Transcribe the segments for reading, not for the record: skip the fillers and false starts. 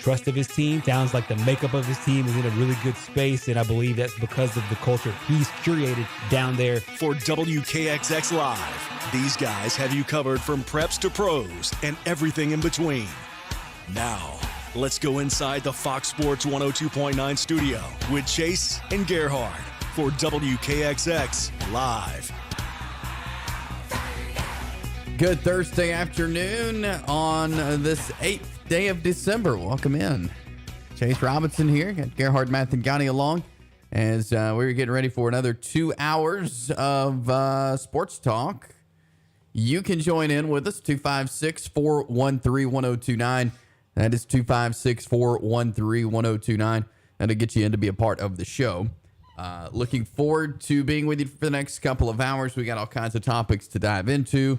trust of his team. Sounds like the makeup of his team is in a really good space, and I believe that's because of the culture he's curated down there. For WKXX Live, these guys have you covered from preps to pros and everything in between. Now, let's go inside the Fox Sports 102.9 studio with Chase and Gerhard for WKXX Live. Good Thursday afternoon on this 8th day of December. Welcome in. Chase Robinson here. Got Gerhard Mathangani along as we're getting ready for another 2 hours of sports talk. You can join in with us, 256-413-1029. That is 256-413-1029. That'll get you in to be a part of the show. Looking forward to being with you for the next couple of hours. We got all kinds of topics to dive into.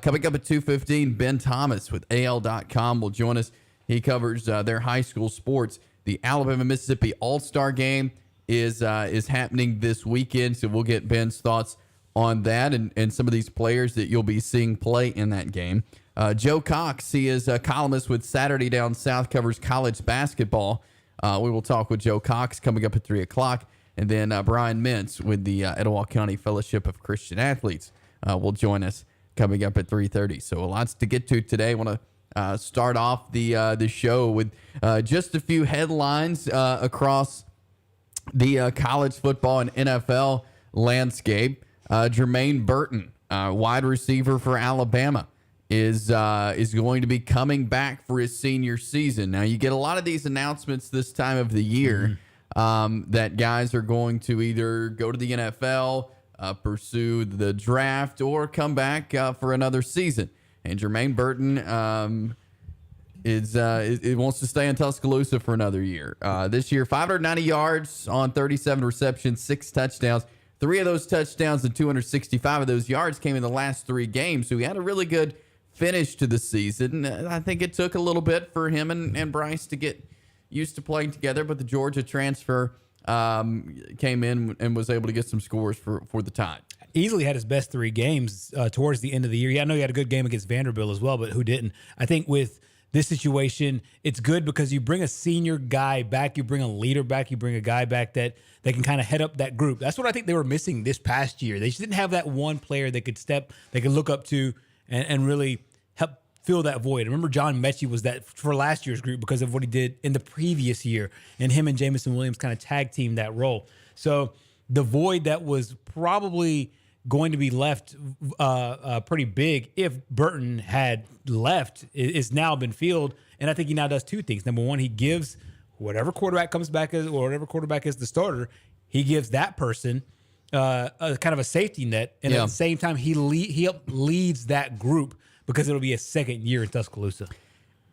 Coming up at 2:15, Ben Thomas with AL.com will join us. He covers their high school sports. The Alabama-Mississippi All-Star Game is happening this weekend, so we'll get Ben's thoughts on that and some of these players that you'll be seeing play in that game. Joe Cox, he is a columnist with Saturday Down South, covers college basketball. We will talk with Joe Cox coming up at 3 o'clock. And then Brian Mintz with the Etowah County Fellowship of Christian Athletes will join us coming up at 3:30. So lots to get to today. I want to start off the show with just a few headlines across the college football and NFL landscape. Jermaine Burton, wide receiver for Alabama, is going to be coming back for his senior season. Now, you get a lot of these announcements this time of the year that guys are going to either go to the NFL, pursue the draft, or come back for another season. And Jermaine Burton it wants to stay in Tuscaloosa for another year. This year, 590 yards on 37 receptions, 6 touchdowns. 3 of those touchdowns and 265 of those yards came in the last 3 games. So he had a really good finish to the season. I think it took a little bit for him and Bryce to get used to playing together, but the Georgia transfer came in and was able to get some scores for the Tide. Easily had his best 3 games towards the end of the year. Yeah, I know he had a good game against Vanderbilt as well, but who didn't? I think with this situation, it's good because you bring a senior guy back, you bring a leader back, you bring a guy back that they can kind of head up that group. That's what I think they were missing this past year. They just didn't have that one player they could look up to and really help fill that void. I remember John Mechie was that for last year's group because of what he did in the previous year, and him and Jamison Williams kind of tag teamed that role. So the void that was probably going to be left pretty big if Burton had left is now been filled, and I think he now does 2 things. Number one, he gives whatever quarterback comes back as, or whatever quarterback is the starter, he gives that person a kind of a safety net, and at the same time he leads that group because it'll be a second year in Tuscaloosa.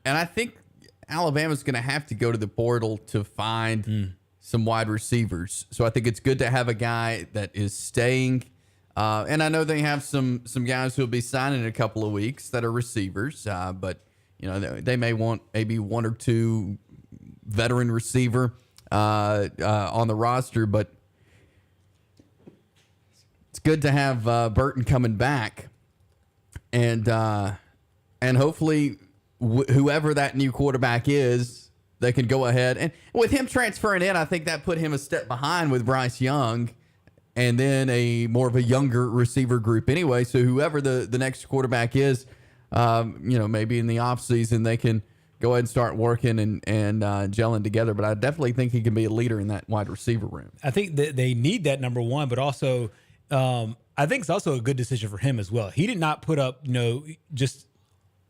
And I think Alabama's going to have to go to the portal to find some wide receivers. So I think it's good to have a guy that is staying. And I know they have some guys who will be signing in a couple of weeks that are receivers, but you know they may want maybe 1 or 2 veteran receiver on the roster. But it's good to have Burton coming back, and hopefully whoever that new quarterback is, they can go ahead. And with him transferring in, I think that put him a step behind with Bryce Young. And then a more of a younger receiver group anyway. So whoever the next quarterback is, maybe in the offseason they can go ahead and start working and gelling together. But I definitely think he can be a leader in that wide receiver room. I think that they need that, number one, but also I think it's also a good decision for him as well. He did not put up, just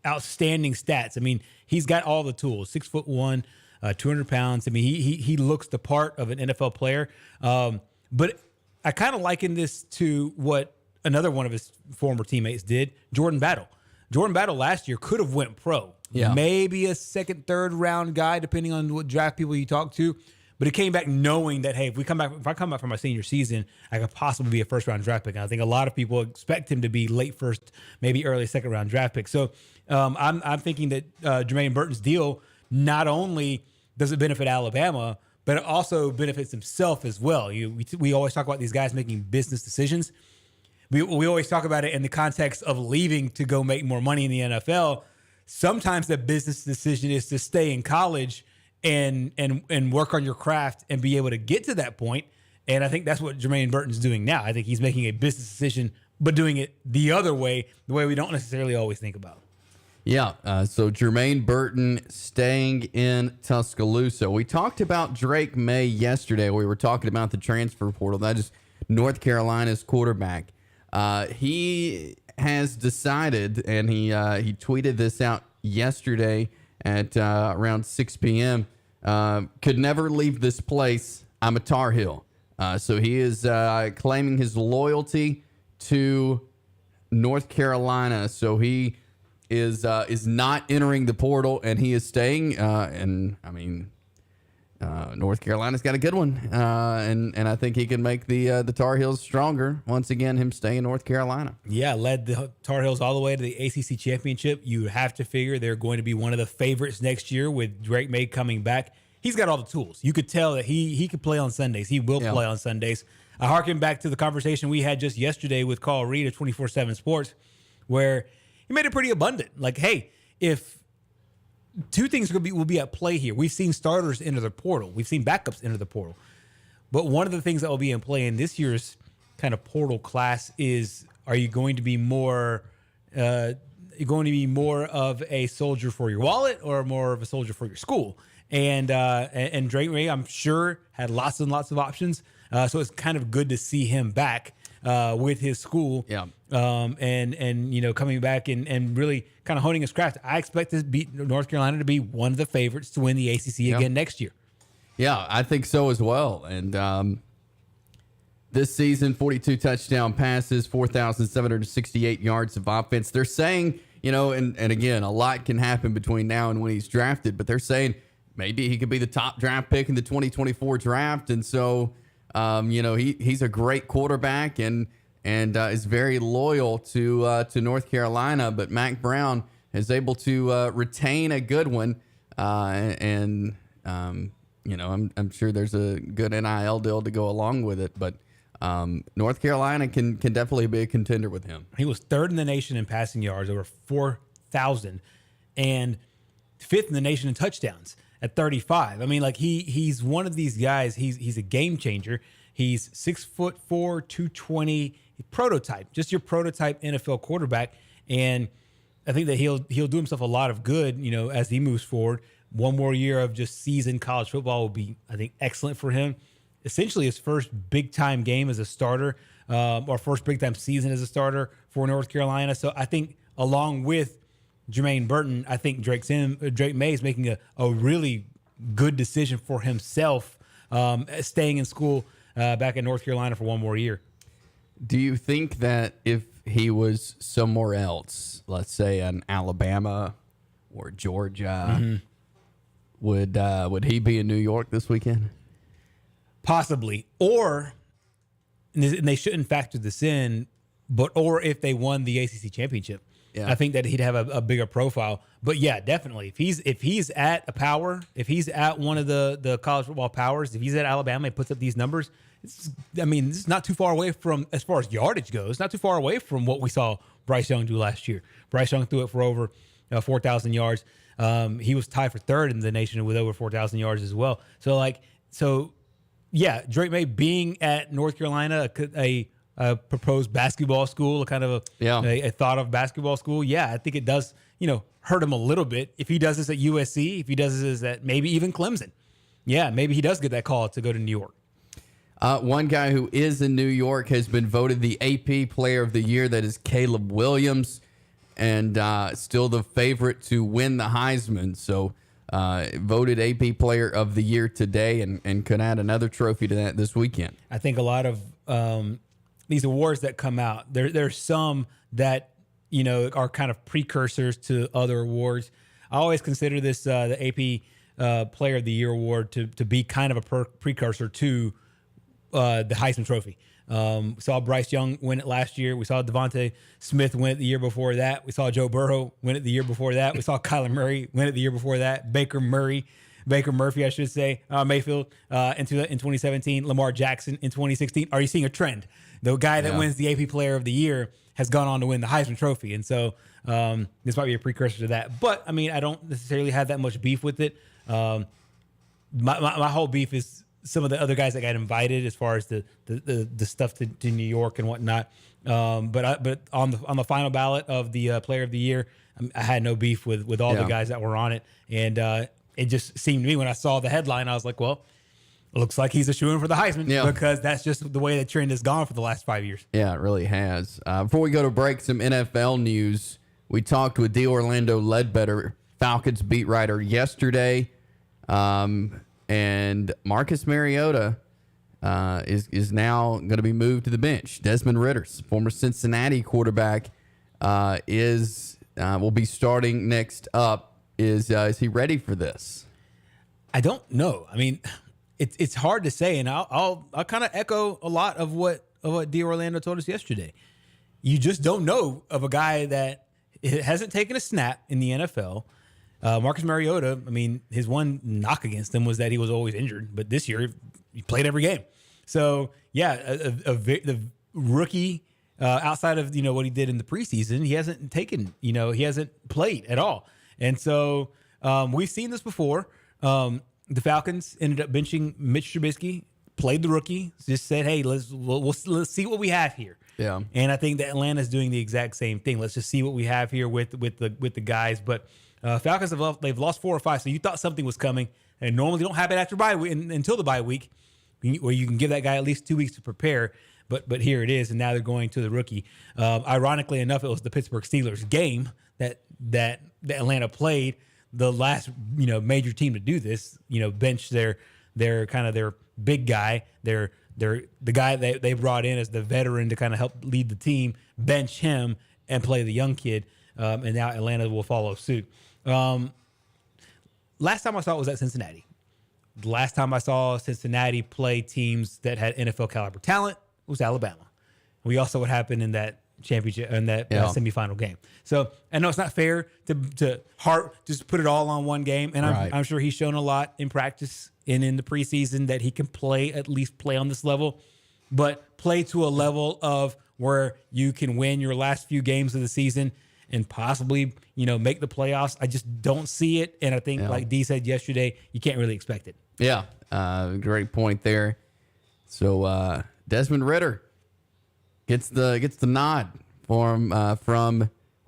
outstanding stats. I mean, he's got all the tools, 6'1", 200 pounds. I mean, he looks the part of an NFL player. But I kind of liken this to what another one of his former teammates did, Jordan Battle. Jordan Battle last year could have went pro. Yeah. Maybe a second, third round guy, depending on what draft people you talk to. But he came back knowing that, hey, if I come back from my senior season, I could possibly be a first round draft pick. And I think a lot of people expect him to be late first, maybe early second round draft pick. So I'm thinking that Jermaine Burton's deal not only does it benefit Alabama, but it also benefits himself as well. We always talk about these guys making business decisions. We always talk about it in the context of leaving to go make more money in the NFL. Sometimes the business decision is to stay in college and work on your craft and be able to get to that point. And I think that's what Jermaine Burton's doing now. I think he's making a business decision, but doing it the other way, the way we don't necessarily always think about. Yeah, so Jermaine Burton staying in Tuscaloosa. We talked about Drake May yesterday. We were talking about the transfer portal. That is North Carolina's quarterback. He has decided, and he tweeted this out yesterday at around 6 p.m., could never leave this place. I'm a Tar Heel. So he is claiming his loyalty to North Carolina. So he is not entering the portal, and he is staying. And I mean, North Carolina's got a good one, and I think he can make the Tar Heels stronger once again. Him staying in North Carolina. Yeah, led the Tar Heels all the way to the ACC championship. You have to figure they're going to be one of the favorites next year with Drake May coming back. He's got all the tools. You could tell that he could play on Sundays. He will play on Sundays. I harken back to the conversation we had just yesterday with Carl Reed of 24/7 Sports, where he made it pretty abundant. Like, hey, if two things will be at play here. We've seen starters enter the portal. We've seen backups enter the portal. But one of the things that will be in play in this year's kind of portal class is, are you going to be more of a soldier for your wallet or more of a soldier for your school? And Drake May, I'm sure, had lots and lots of options. So it's kind of good to see him back with his school. Yeah. And coming back and really kind of honing his craft. I expect to beat North Carolina to be one of the favorites to win the ACC again next year. Yeah, I think so as well. And this season, 42 touchdown passes, 4,768 yards of offense. They're saying, and again, a lot can happen between now and when he's drafted, but they're saying maybe he could be the top draft pick in the 2024 draft. And so, he's a great quarterback and is very loyal to North Carolina. But Mac Brown is able to retain a good one. I'm sure there's a good NIL deal to go along with it. But North Carolina can definitely be a contender with him. He was third in the nation in passing yards, over 4,000, and fifth in the nation in touchdowns at 35. I mean, like he's one of these guys. He's a game changer. He's 6'4", 220, prototype, just your prototype NFL quarterback. And I think that he'll do himself a lot of good, as he moves forward. One more year of just seasoned college football will be, I think, excellent for him. Essentially his first big time game as a starter, or first big time season as a starter for North Carolina. So I think along with Jermaine Burton, I think Drake May is making a really good decision for himself, staying in school back in North Carolina for one more year. Do you think that if he was somewhere else, let's say in Alabama or Georgia, would he be in New York this weekend? Possibly. Or, and they shouldn't factor this in, or if they won the ACC championship. Yeah. I think that he'd have a bigger profile. But yeah, definitely. If he's at a power, if he's at one of the college football powers, if he's at Alabama and puts up these numbers, this is not too far away from, as far as yardage goes, not too far away from what we saw Bryce Young do last year. Bryce Young threw it for over 4,000 yards. He was tied for third in the nation with over 4,000 yards as well. So yeah, Drake May being at North Carolina, a proposed basketball school, a thought of basketball school. Yeah, I think it does, hurt him a little bit. If he does this at USC, if he does this at maybe even Clemson, yeah, maybe he does get that call to go to New York. One guy who is in New York has been voted the AP Player of the Year. That is Caleb Williams, and still the favorite to win the Heisman. So voted AP Player of the Year today, and could add another trophy to that this weekend. I think a lot of these awards that come out, there's some that are kind of precursors to other awards. I always consider this the AP Player of the Year award to be kind of a precursor to the Heisman Trophy. Saw Bryce Young win it last year. We saw Devontae Smith win it the year before that. We saw Joe Burrow win it the year before that. We saw Kyler Murray win it the year before that. Baker Murphy, I should say, Mayfield in 2017. Lamar Jackson in 2016. Are you seeing a trend? The guy that wins the AP Player of the Year has gone on to win the Heisman Trophy. And so this might be a precursor to that. But, I don't necessarily have that much beef with it. my whole beef is some of the other guys that got invited as far as the stuff to New York and whatnot. But on the final ballot of the Player of the Year, I had no beef with all the guys that were on it, and it just seemed to me when I saw the headline, I was like, well, it looks like he's a shoo-in for the Heisman because that's just the way the trend has gone for the last 5 years. Yeah, it really has. Before we go to break, some NFL news. We talked with D. Orlando Ledbetter, Falcons beat writer, yesterday. And Marcus Mariota is now going to be moved to the bench. Desmond Ritter's former Cincinnati quarterback will be starting next up. Is he ready for this? I don't know. I mean, it's hard to say, and I'll kind of echo a lot of what D. Orlando told us yesterday. You just don't know of a guy that hasn't taken a snap in the NFL. Marcus Mariota, I mean, his one knock against him was that he was always injured, but this year he played every game. So yeah, the rookie outside of what he did in the preseason, he hasn't played at all, and so we've seen this before. The Falcons ended up benching Mitch Trubisky, played the rookie, just said, "Hey, let's see what we have here." Yeah, and I think that Atlanta's doing the exact same thing. Let's just see what we have here with the guys. But Falcons they've lost 4 or 5, so you thought something was coming, and normally don't happen after bye week until the bye week, where you can give that guy at least 2 weeks to prepare. But here it is, and now they're going to the rookie. Ironically enough, it was the Pittsburgh Steelers game that Atlanta played. The last major team to do this, bench their big guy, the guy that they brought in as the veteran to kind of help lead the team, bench him and play the young kid, and now Atlanta will follow suit. Last time I saw it was at Cincinnati. The last time I saw Cincinnati play teams that had NFL caliber talent was Alabama. We also what happened in that championship and that semifinal game. So I know it's not fair to Hart just put it all on one game, and I'm sure he's shown a lot in practice and in the preseason that he can at least play on this level, but play to a level of where you can win your last few games of the season and possibly make the playoffs. I just don't see it, and I think like D said yesterday, you can't really expect it. Yeah, great point there. So Desmond Ridder gets the nod from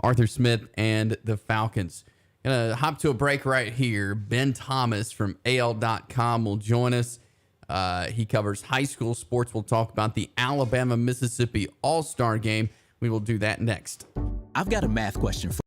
Arthur Smith and the Falcons. Gonna hop to a break right here. Ben Thomas from AL.com will join us. He covers high school sports. We'll talk about the Alabama-Mississippi All-Star game. We will do that next. I've got a math question for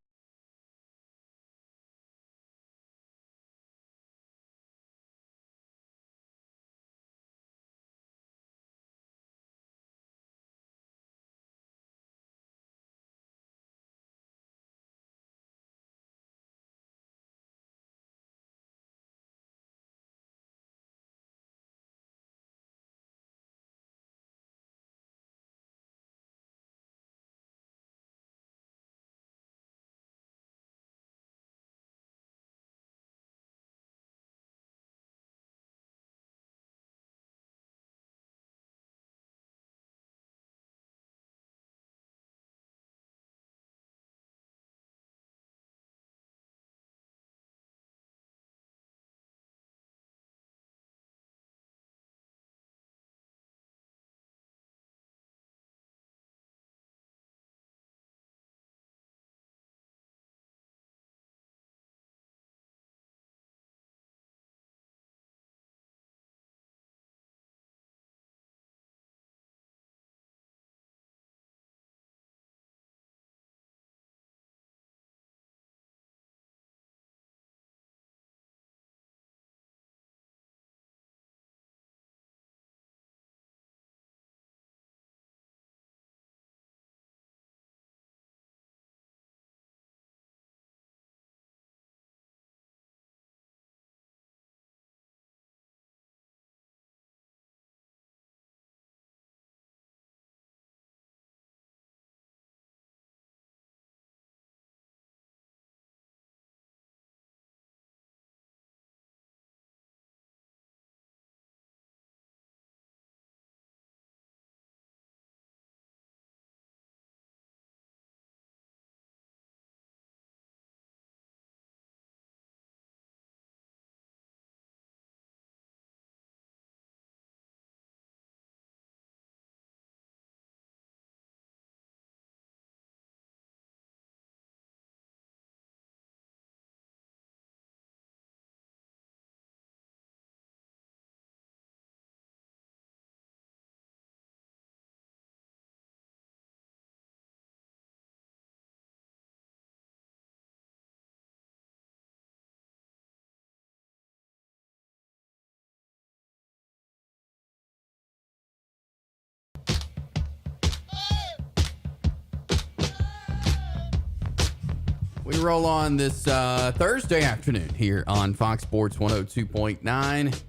We roll on this Thursday afternoon here on Fox Sports 102.9.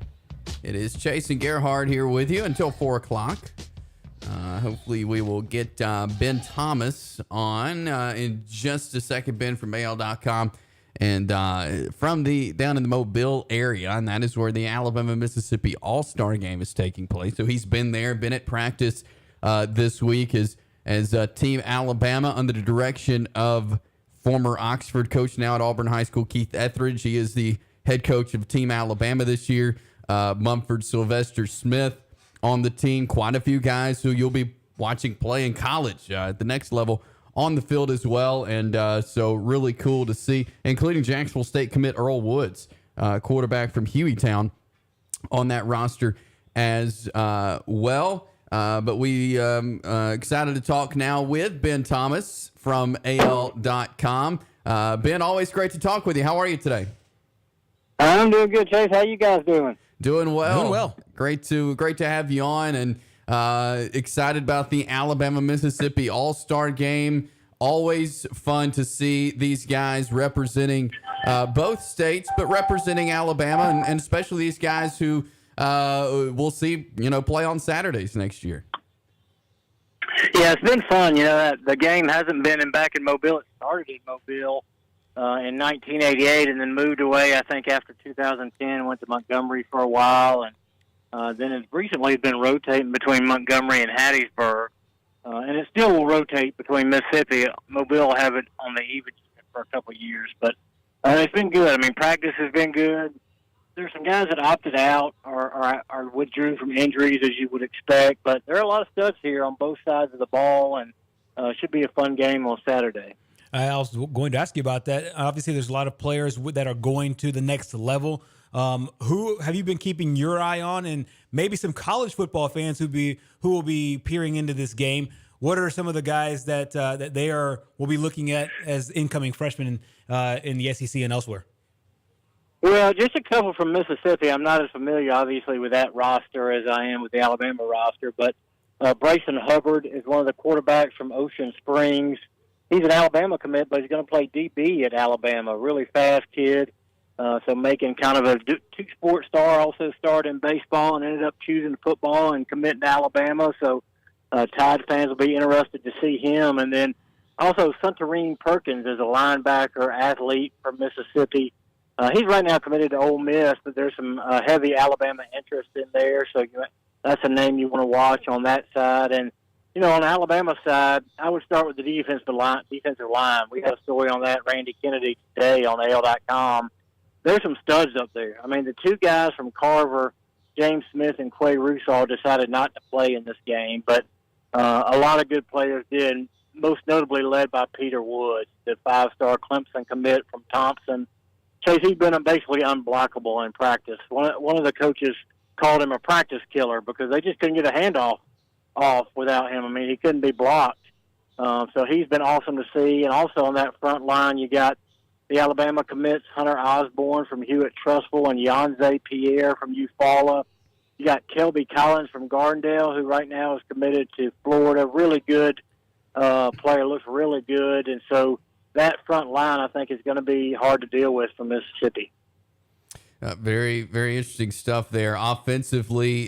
It is Chase and Gerhard here with you until 4 o'clock. Hopefully we will get Ben Thomas on in just a second. Ben from AL.com and from down in the Mobile area, and that is where the Alabama-Mississippi All-Star Game is taking place. So he's been there, been at practice this week as Team Alabama under the direction of former Oxford coach, now at Auburn High School, Keith Etheridge. He is the head coach of Team Alabama this year. Mumford Sylvester Smith on the team. Quite a few guys who you'll be watching play in college at the next level on the field as well. And so really cool to see, including Jacksonville State commit Earl Woods, quarterback from Hueytown, on that roster as well. But we excited to talk now with Ben Thomas from AL.com. Ben, always great to talk with you. How are you today? I'm doing good, Chase. How you guys doing? Doing well. Doing well. Great to have you on, and excited about the Alabama-Mississippi All-Star Game. Always fun to see these guys representing both states, but representing Alabama, and especially these guys who we'll see, play on Saturdays next year. Yeah, it's been fun. The game hasn't been back in Mobile. It started in Mobile in 1988 and then moved away, I think, after 2010, went to Montgomery for a while, and then it's recently been rotating between Montgomery and Hattiesburg, and it still will rotate between Mississippi. Mobile will have it on the even for a couple of years, but it's been good. I mean, practice has been good. There's some guys that opted out or withdrew from injuries, as you would expect, but there are a lot of studs here on both sides of the ball, and should be a fun game on Saturday. I was going to ask you about that. Obviously, there's a lot of players that are going to the next level. Who have you been keeping your eye on, and maybe some college football fans who will be peering into this game? What are some of the guys that will be looking at as incoming freshmen in the SEC and elsewhere? Well, just a couple from Mississippi. I'm not as familiar, obviously, with that roster as I am with the Alabama roster, but Bryson Hubbard is one of the quarterbacks from Ocean Springs. He's an Alabama commit, but he's going to play DB at Alabama. Really fast kid, so making kind of a two-sport star. Also started in baseball and ended up choosing football and committing to Alabama. So Tide fans will be interested to see him. And then also Suntarine Perkins is a linebacker athlete from Mississippi. He's right now committed to Ole Miss, but there's some heavy Alabama interest in there. So that's a name you want to watch on that side. And on the Alabama side, I would start with the defensive line. We had a story on that, Randy Kennedy, today on AL.com. There's some studs up there. I mean, the two guys from Carver, James Smith and Quay Russaw, decided not to play in this game, but a lot of good players did, most notably led by Peter Woods, the five-star Clemson commit from Thompson. Chase, he's been basically unblockable in practice. One of the coaches called him a practice killer because they just couldn't get a handoff off without him. I mean, he couldn't be blocked. So he's been awesome to see. And also on that front line, you got the Alabama commits, Hunter Osborne from Hewitt-Trussville and Yanze Pierre from Eufaula. You got Kelby Collins from Gardendale, who right now is committed to Florida. Really good player, looks really good. And so that front line, I think, is going to be hard to deal with for Mississippi. Very, very interesting stuff there. Offensively,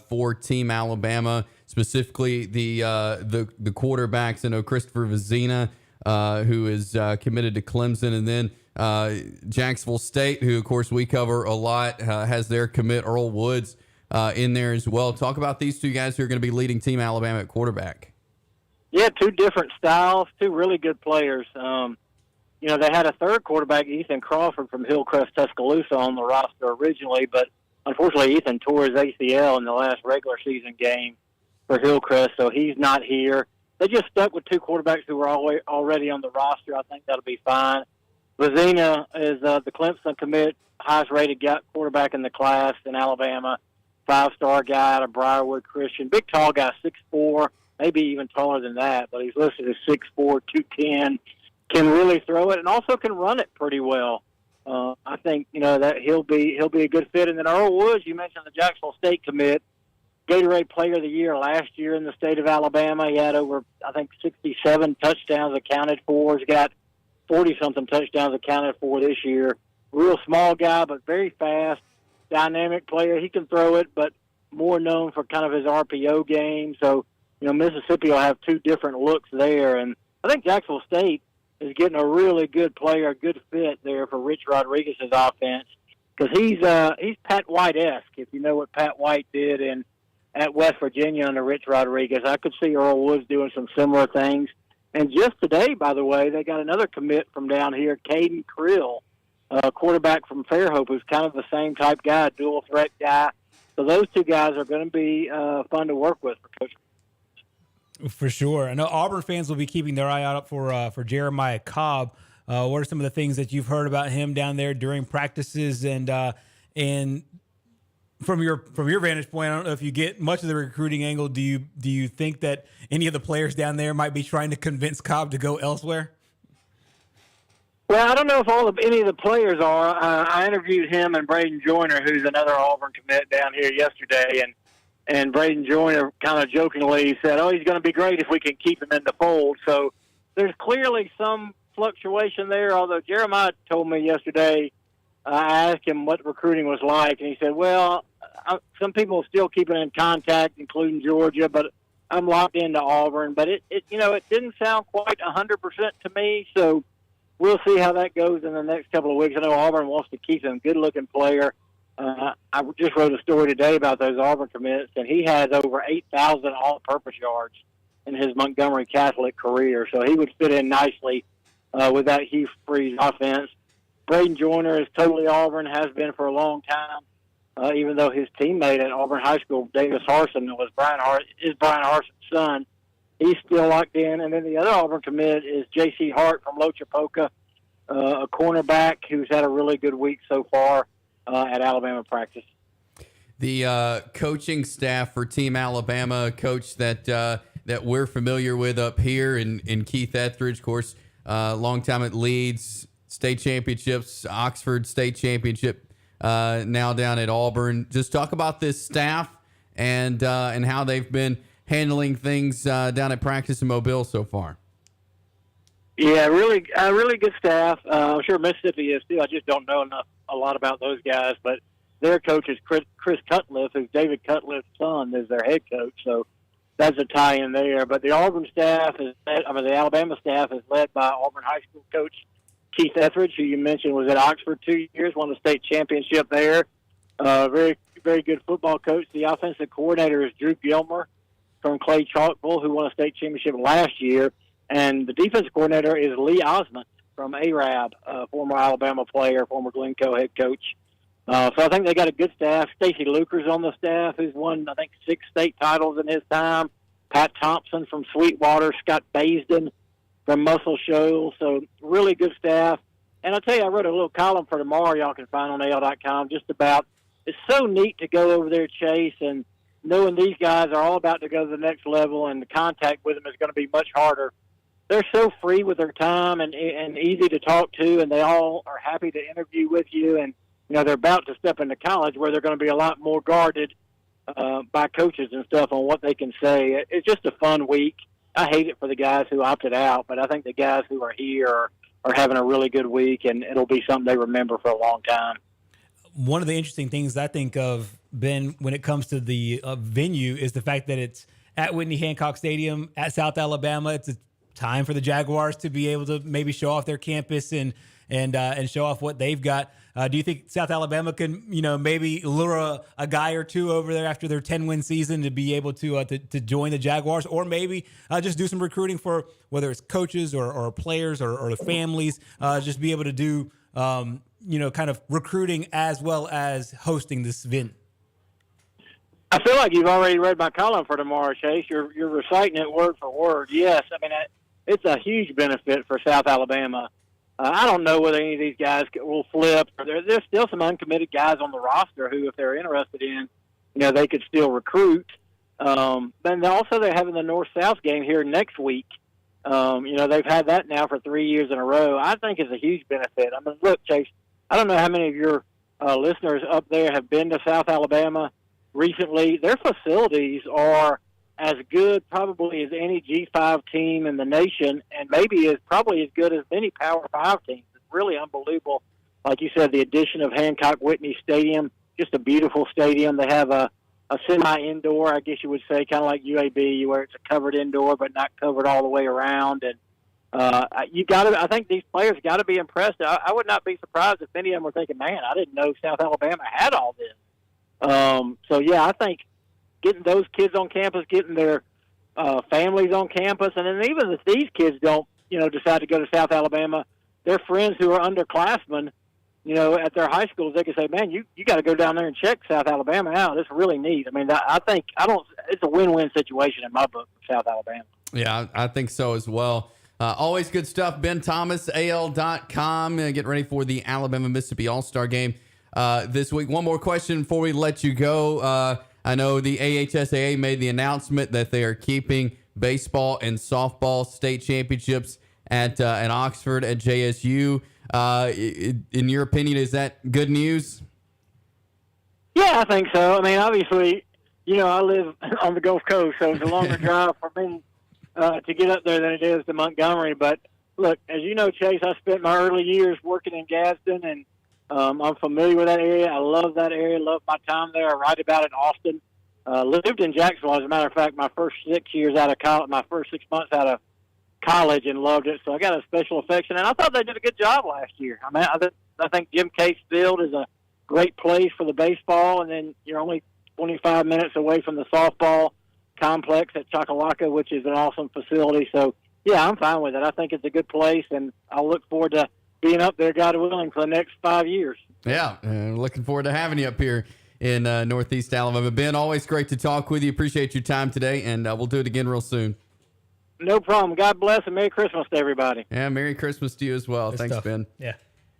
for Team Alabama, specifically the quarterbacks. I know Christopher Vizina, who is committed to Clemson, and then Jacksonville State, who, of course, we cover a lot, has their commit, Earl Woods, in there as well. Talk about these two guys who are going to be leading Team Alabama at quarterback. Yeah, two different styles, two really good players. They had a third quarterback, Ethan Crawford from Hillcrest, Tuscaloosa, on the roster originally, but unfortunately Ethan tore his ACL in the last regular season game for Hillcrest, so he's not here. They just stuck with two quarterbacks who were already on the roster. I think that'll be fine. Vizina is the Clemson commit, highest-rated quarterback in the class in Alabama, five-star guy out of Briarwood Christian. Big, tall guy, 6'4", maybe even taller than that, but he's listed as 6'4", 210, can really throw it and also can run it pretty well. I think, that he'll be a good fit. And then Earl Woods, you mentioned the Jacksonville State commit, Gatorade Player of the Year last year in the state of Alabama. He had over, I think, 67 touchdowns accounted for. He's got 40-something touchdowns accounted for this year. Real small guy, but very fast, dynamic player. He can throw it, but more known for kind of his RPO game. So, Mississippi will have two different looks there. And I think Jacksonville State is getting a really good player, a good fit there for Rich Rodriguez's offense, because he's Pat White-esque, if you know what Pat White did at West Virginia under Rich Rodriguez. I could see Earl Woods doing some similar things. And just today, by the way, they got another commit from down here, Caden Krill, a quarterback from Fairhope, who's kind of the same type guy, dual threat guy. So those two guys are going to be fun to work with for Coach. For sure. I know Auburn fans will be keeping their eye out for Jeremiah Cobb. What are some of the things that you've heard about him down there during practices, and from your vantage point, I don't know if you get much of the recruiting angle. Do you think that any of the players down there might be trying to convince Cobb to go elsewhere? Well, I don't know if any of the players are. I interviewed him and Braden Joyner, who's another Auburn commit, down here yesterday, and Braden Joyner kind of jokingly said, he's going to be great if we can keep him in the fold. So there's clearly some fluctuation there, although Jeremiah told me yesterday, I asked him what recruiting was like, and he said, some people still keeping in contact, including Georgia, but I'm locked into Auburn. But it didn't sound quite 100% to me, so we'll see how that goes in the next couple of weeks. I know Auburn wants to keep him, good-looking player. I just wrote a story today about those Auburn commits, and he has over 8,000 all-purpose yards in his Montgomery Catholic career, so he would fit in nicely with that Hugh Freeze offense. Braden Joyner is totally Auburn, has been for a long time, even though his teammate at Auburn High School, Davis Harson, is Brian Harson's son. He's still locked in. And then the other Auburn commit is J.C. Hart from Lochapoka, a cornerback who's had a really good week so far at Alabama practice. The coaching staff for Team Alabama, a coach that we're familiar with up here, in Keith Etheridge, of course, long time at Leeds, state championships, Oxford state championship, now down at Auburn. Just talk about this staff and how they've been handling things down at practice in Mobile so far. Yeah, really good staff. I'm sure Mississippi is too. I just don't know a lot about those guys, but their coach is Chris Cutcliffe, who's David Cutcliffe's son, is their head coach. So that's a tie-in there. But the the Alabama staff is led by Auburn High School coach Keith Etheridge, who you mentioned was at Oxford 2 years, won the state championship there. Very, very good football coach. The offensive coordinator is Drew Gilmer from Clay Chalkville, who won a state championship last year. And the defensive coordinator is Lee Osmond from Arab, former Alabama player, former Glencoe head coach. So I think they got a good staff. Stacy Luker's on the staff, who's won, I think, 6 state titles in his time. Pat Thompson from Sweetwater, Scott Baisden from Muscle Shoals. So really good staff. And I'll tell you, I wrote a little column for tomorrow y'all can find on AL.com just about, it's so neat to go over there, Chase, and knowing these guys are all about to go to the next level and the contact with them is going to be much harder. They're so free with their time and easy to talk to, and they all are happy to interview with you. And, they're about to step into college where they're going to be a lot more guarded by coaches and stuff on what they can say. It's just a fun week. I hate it for the guys who opted out, but I think the guys who are here are having a really good week, and it'll be something they remember for a long time. One of the interesting things I think of, Ben, when it comes to the venue is the fact that it's at Whitney Hancock Stadium at South Alabama. It's a time for the Jaguars to be able to maybe show off their campus and show off what they've got. Do you think South Alabama can, maybe lure a guy or two over there after their 10-win season to be able to join the Jaguars, or maybe just do some recruiting for whether it's coaches or players or the families, just be able to do, kind of recruiting as well as hosting this event? I feel like you've already read my column for tomorrow, Chase. You're reciting it word for word. Yes, I mean, it's a huge benefit for South Alabama. I don't know whether any of these guys will flip. There's still some uncommitted guys on the roster who, if they're interested in, they could still recruit. But also they're having the North-South game here next week. They've had that now for 3 years in a row. I think it's a huge benefit. I mean, look, Chase, I don't know how many of your listeners up there have been to South Alabama recently. Their facilities are as good probably as any G5 team in the nation, and maybe is probably as good as many Power 5 teams. It's really unbelievable. Like you said, the addition of Hancock Whitney Stadium, just a beautiful stadium. They have a semi-indoor, I guess you would say, kind of like UAB, where it's a covered indoor but not covered all the way around. And I think these players got to be impressed. I would not be surprised if any of them were thinking, man, I didn't know South Alabama had all this. So, yeah, I think getting those kids on campus, getting their families on campus, and then even if these kids don't, decide to go to South Alabama, their friends who are underclassmen, at their high schools, they can say, man, you got to go down there and check South Alabama out. It's really neat. I mean, it's a win-win situation in my book for South Alabama. Yeah, I think so as well. Always good stuff. Ben Thomas, AL.com, getting ready for the Alabama-Mississippi All-Star game this week. One more question before we let you go. I know the AHSAA made the announcement that they are keeping baseball and softball state championships at Oxford at JSU. In your opinion, is that good news? Yeah, I think so. I mean, obviously, I live on the Gulf Coast, so it's a longer drive for me to get up there than it is to Montgomery. But look, as you know, Chase, I spent my early years working in Gadsden, and I'm familiar with that area. I love that area. Love my time there. I write about it often. Lived in Jacksonville, as a matter of fact, my first 6 years out of college, my first 6 months out of college, and loved it. So I got a special affection, and I thought they did a good job last year. I mean, I think Jim Case Field is a great place for the baseball, and then you're only 25 minutes away from the softball complex at Choccolocco, which is an awesome facility. So, yeah, I'm fine with it. I think it's a good place, and I'll look forward to being up there, God willing, for the next 5 years. Yeah, looking forward to having you up here in Northeast Alabama. Ben, always great to talk with you. Appreciate your time today, and we'll do it again real soon. No problem. God bless, and Merry Christmas to everybody. Yeah, Merry Christmas to you as well. Good Thanks, stuff. Ben. Yeah.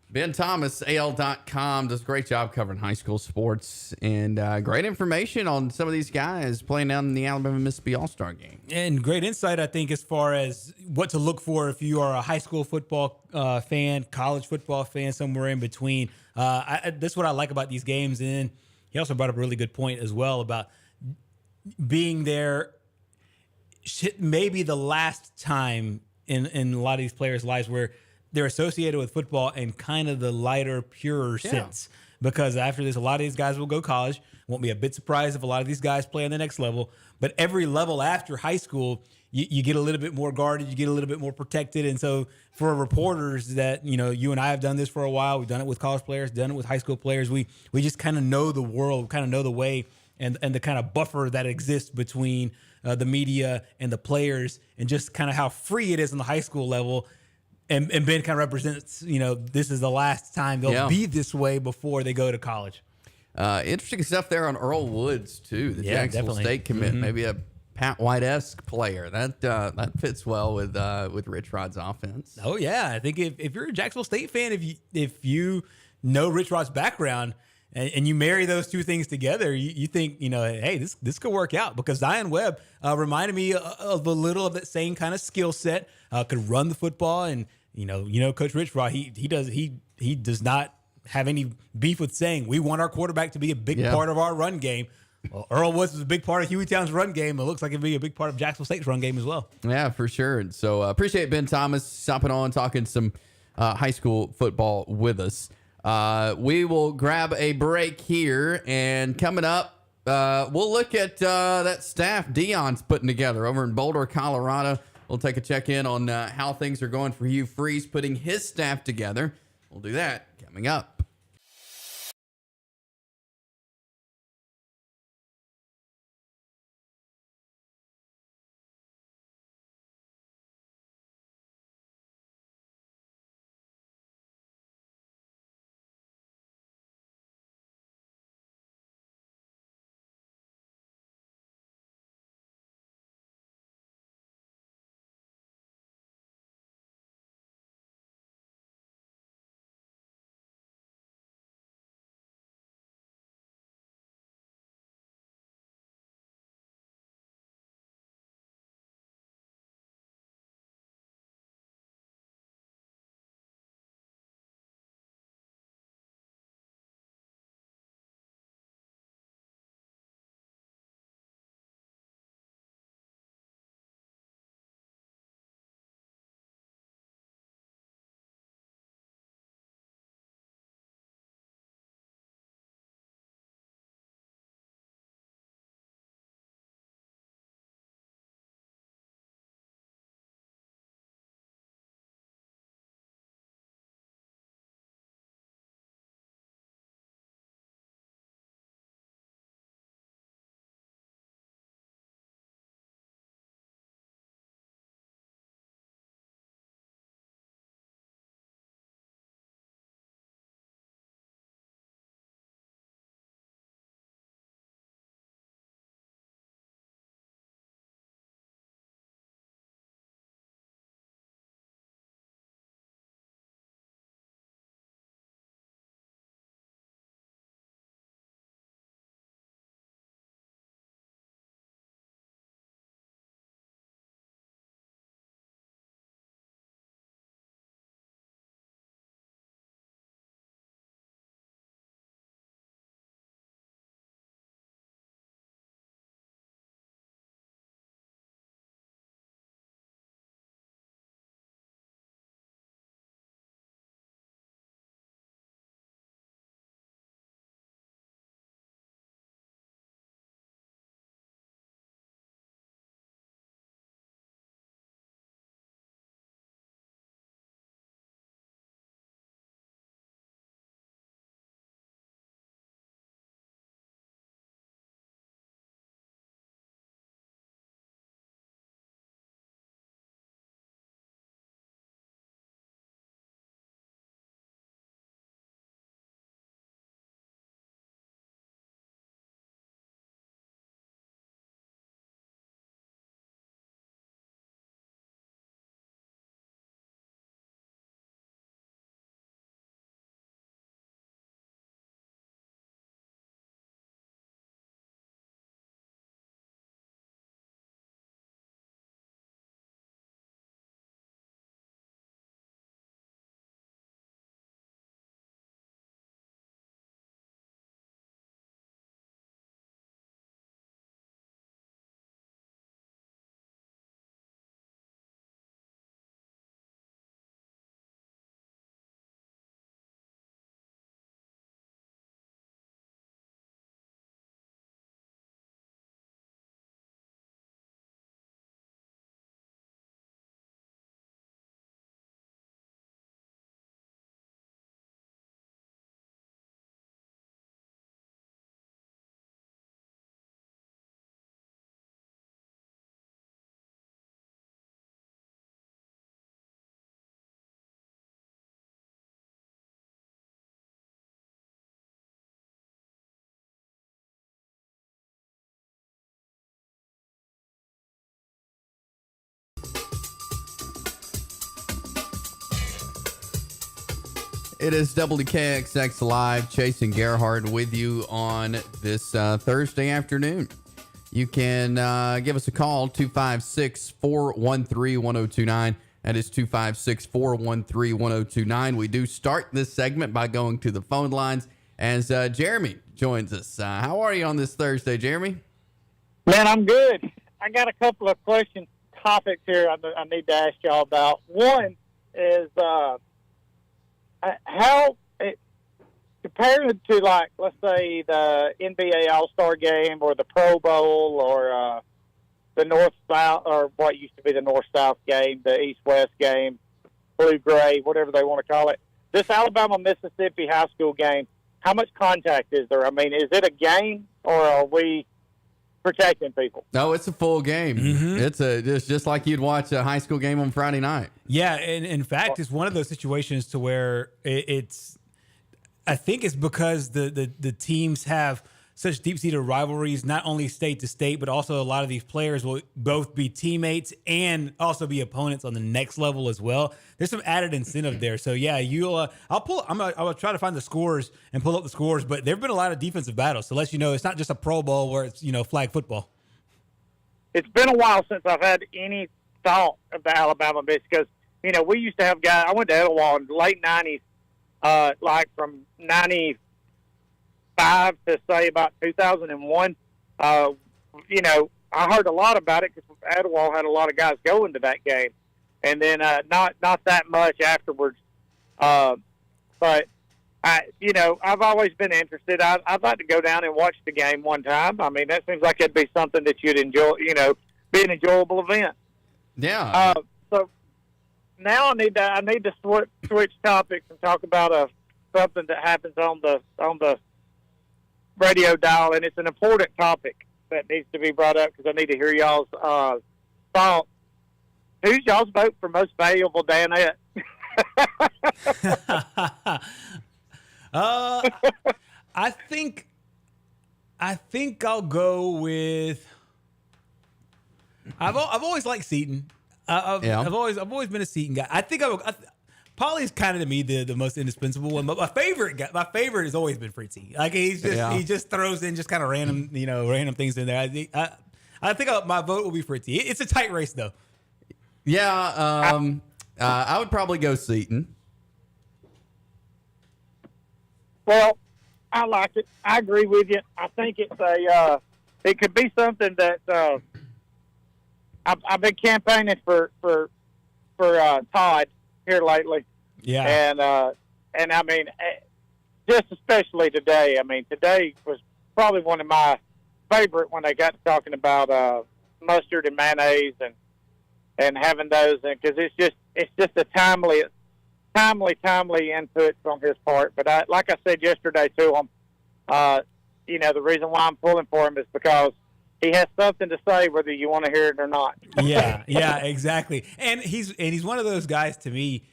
Ben Thomas, AL.com, does a great job covering high school sports, and great information on some of these guys playing down in the Alabama-Mississippi All-Star game. And great insight, I think, as far as what to look for if you are a high school football fan, college football fan, somewhere in between. That's what I like about these games. And he also brought up a really good point as well about being there maybe the last time in a lot of these players' lives where they're associated with football in kind of the lighter, purer sense. Because after this, a lot of these guys will go college. Won't be a bit surprised if a lot of these guys play on the next level. But every level after high school, you get a little bit more guarded, you get a little bit more protected. And so for reporters that, you and I have done this for a while, we've done it with college players, done it with high school players. We just kind of know the world, kind of know the way and the kind of buffer that exists between the media and the players, and just kind of how free it is on the high school level. And Ben kind of represents, this is the last time they'll be this way before they go to college. Interesting stuff there on Earl Woods, too, the Jacksonville definitely. State commit. Maybe a Pat White-esque player. That fits well with Rich Rod's offense. Oh, yeah. I think if you're a Jacksonville State fan, if you know Rich Rod's background and you marry those two things together, you think, hey, this could work out, because Zion Webb reminded me of a little of that same kind of skill set, could run the football. And, Coach Rich Rod, he does not have any beef with saying we want our quarterback to be a big part of our run game. Well, Earl Woods was a big part of Hueytown's run game. It looks like it'd be a big part of Jacksonville State's run game as well. Yeah, for sure. And so appreciate Ben Thomas stopping on, talking some high school football with us. We will grab a break here, and coming up, we'll look at that staff Dion's putting together over in Boulder, Colorado. We'll take a check-in on how things are going for Hugh Freeze putting his staff together. We'll do that coming up. It is WKXX Live. Chase and Gerhard with you on this Thursday afternoon. You can give us a call, 256-413-1029. That is 256-413-1029. We do start this segment by going to the phone lines as Jeremy joins us. How are you on this Thursday, Jeremy? Man, I'm good. I got a couple of topics here I need to ask y'all about. One is how compared to, like, let's say the NBA All-Star Game or the Pro Bowl or the North-South, or what used to be the North-South game, the East-West game, Blue-Gray, whatever they want to call it. This Alabama-Mississippi high school game, how much contact is there? I mean, is it a game, or are we protecting people? No, it's a full game. Mm-hmm. It's just like you'd watch a high school game on Friday night. Yeah, and in fact, it's one of those situations to where I think it's because the teams have such deep-seated rivalries, not only state to state, but also a lot of these players will both be teammates and also be opponents on the next level as well. There's some added incentive there. So yeah, I'll try to find the scores and pull up the scores, but there've been a lot of defensive battles. So let you know, it's not just a Pro Bowl where it's, flag football. It's been a while since I've had any thought of the Alabama Miss, because, we used to have guys. I went to Etowah in the late 90s, like from 95 to say about 2001. I heard a lot about it because Etowah had a lot of guys going to that game, and then not that much afterwards. But I've always been interested. I'd like to go down and watch the game one time. I mean, that seems like it'd be something that you'd enjoy. Be an enjoyable event. Yeah. So now I need to switch topics and talk about something that happens on the radio dial, and it's an important topic that needs to be brought up because I need to hear y'all's thoughts. Who's y'all's vote for most valuable Danette? I think I'll go with. I've always liked Seton. I've always been a Seton guy. I think Polly's kind of, to me, the most indispensable one. But my favorite has always been Fritzy. Like he just throws in just kind of random things in there. I think my vote will be Fritzy. It's a tight race though. Yeah, I would probably go Seton. Well, I like it. I agree with you. I think it's it could be something that I've been campaigning for Todd here lately. Yeah. And I mean, just especially today. I mean, today was probably one of my favorite when they got to talking about mustard and mayonnaise and having those, because it's just a timely input from his part. But like I said yesterday to him, the reason why I'm pulling for him is because he has something to say whether you want to hear it or not. Yeah, exactly. And he's one of those guys to me,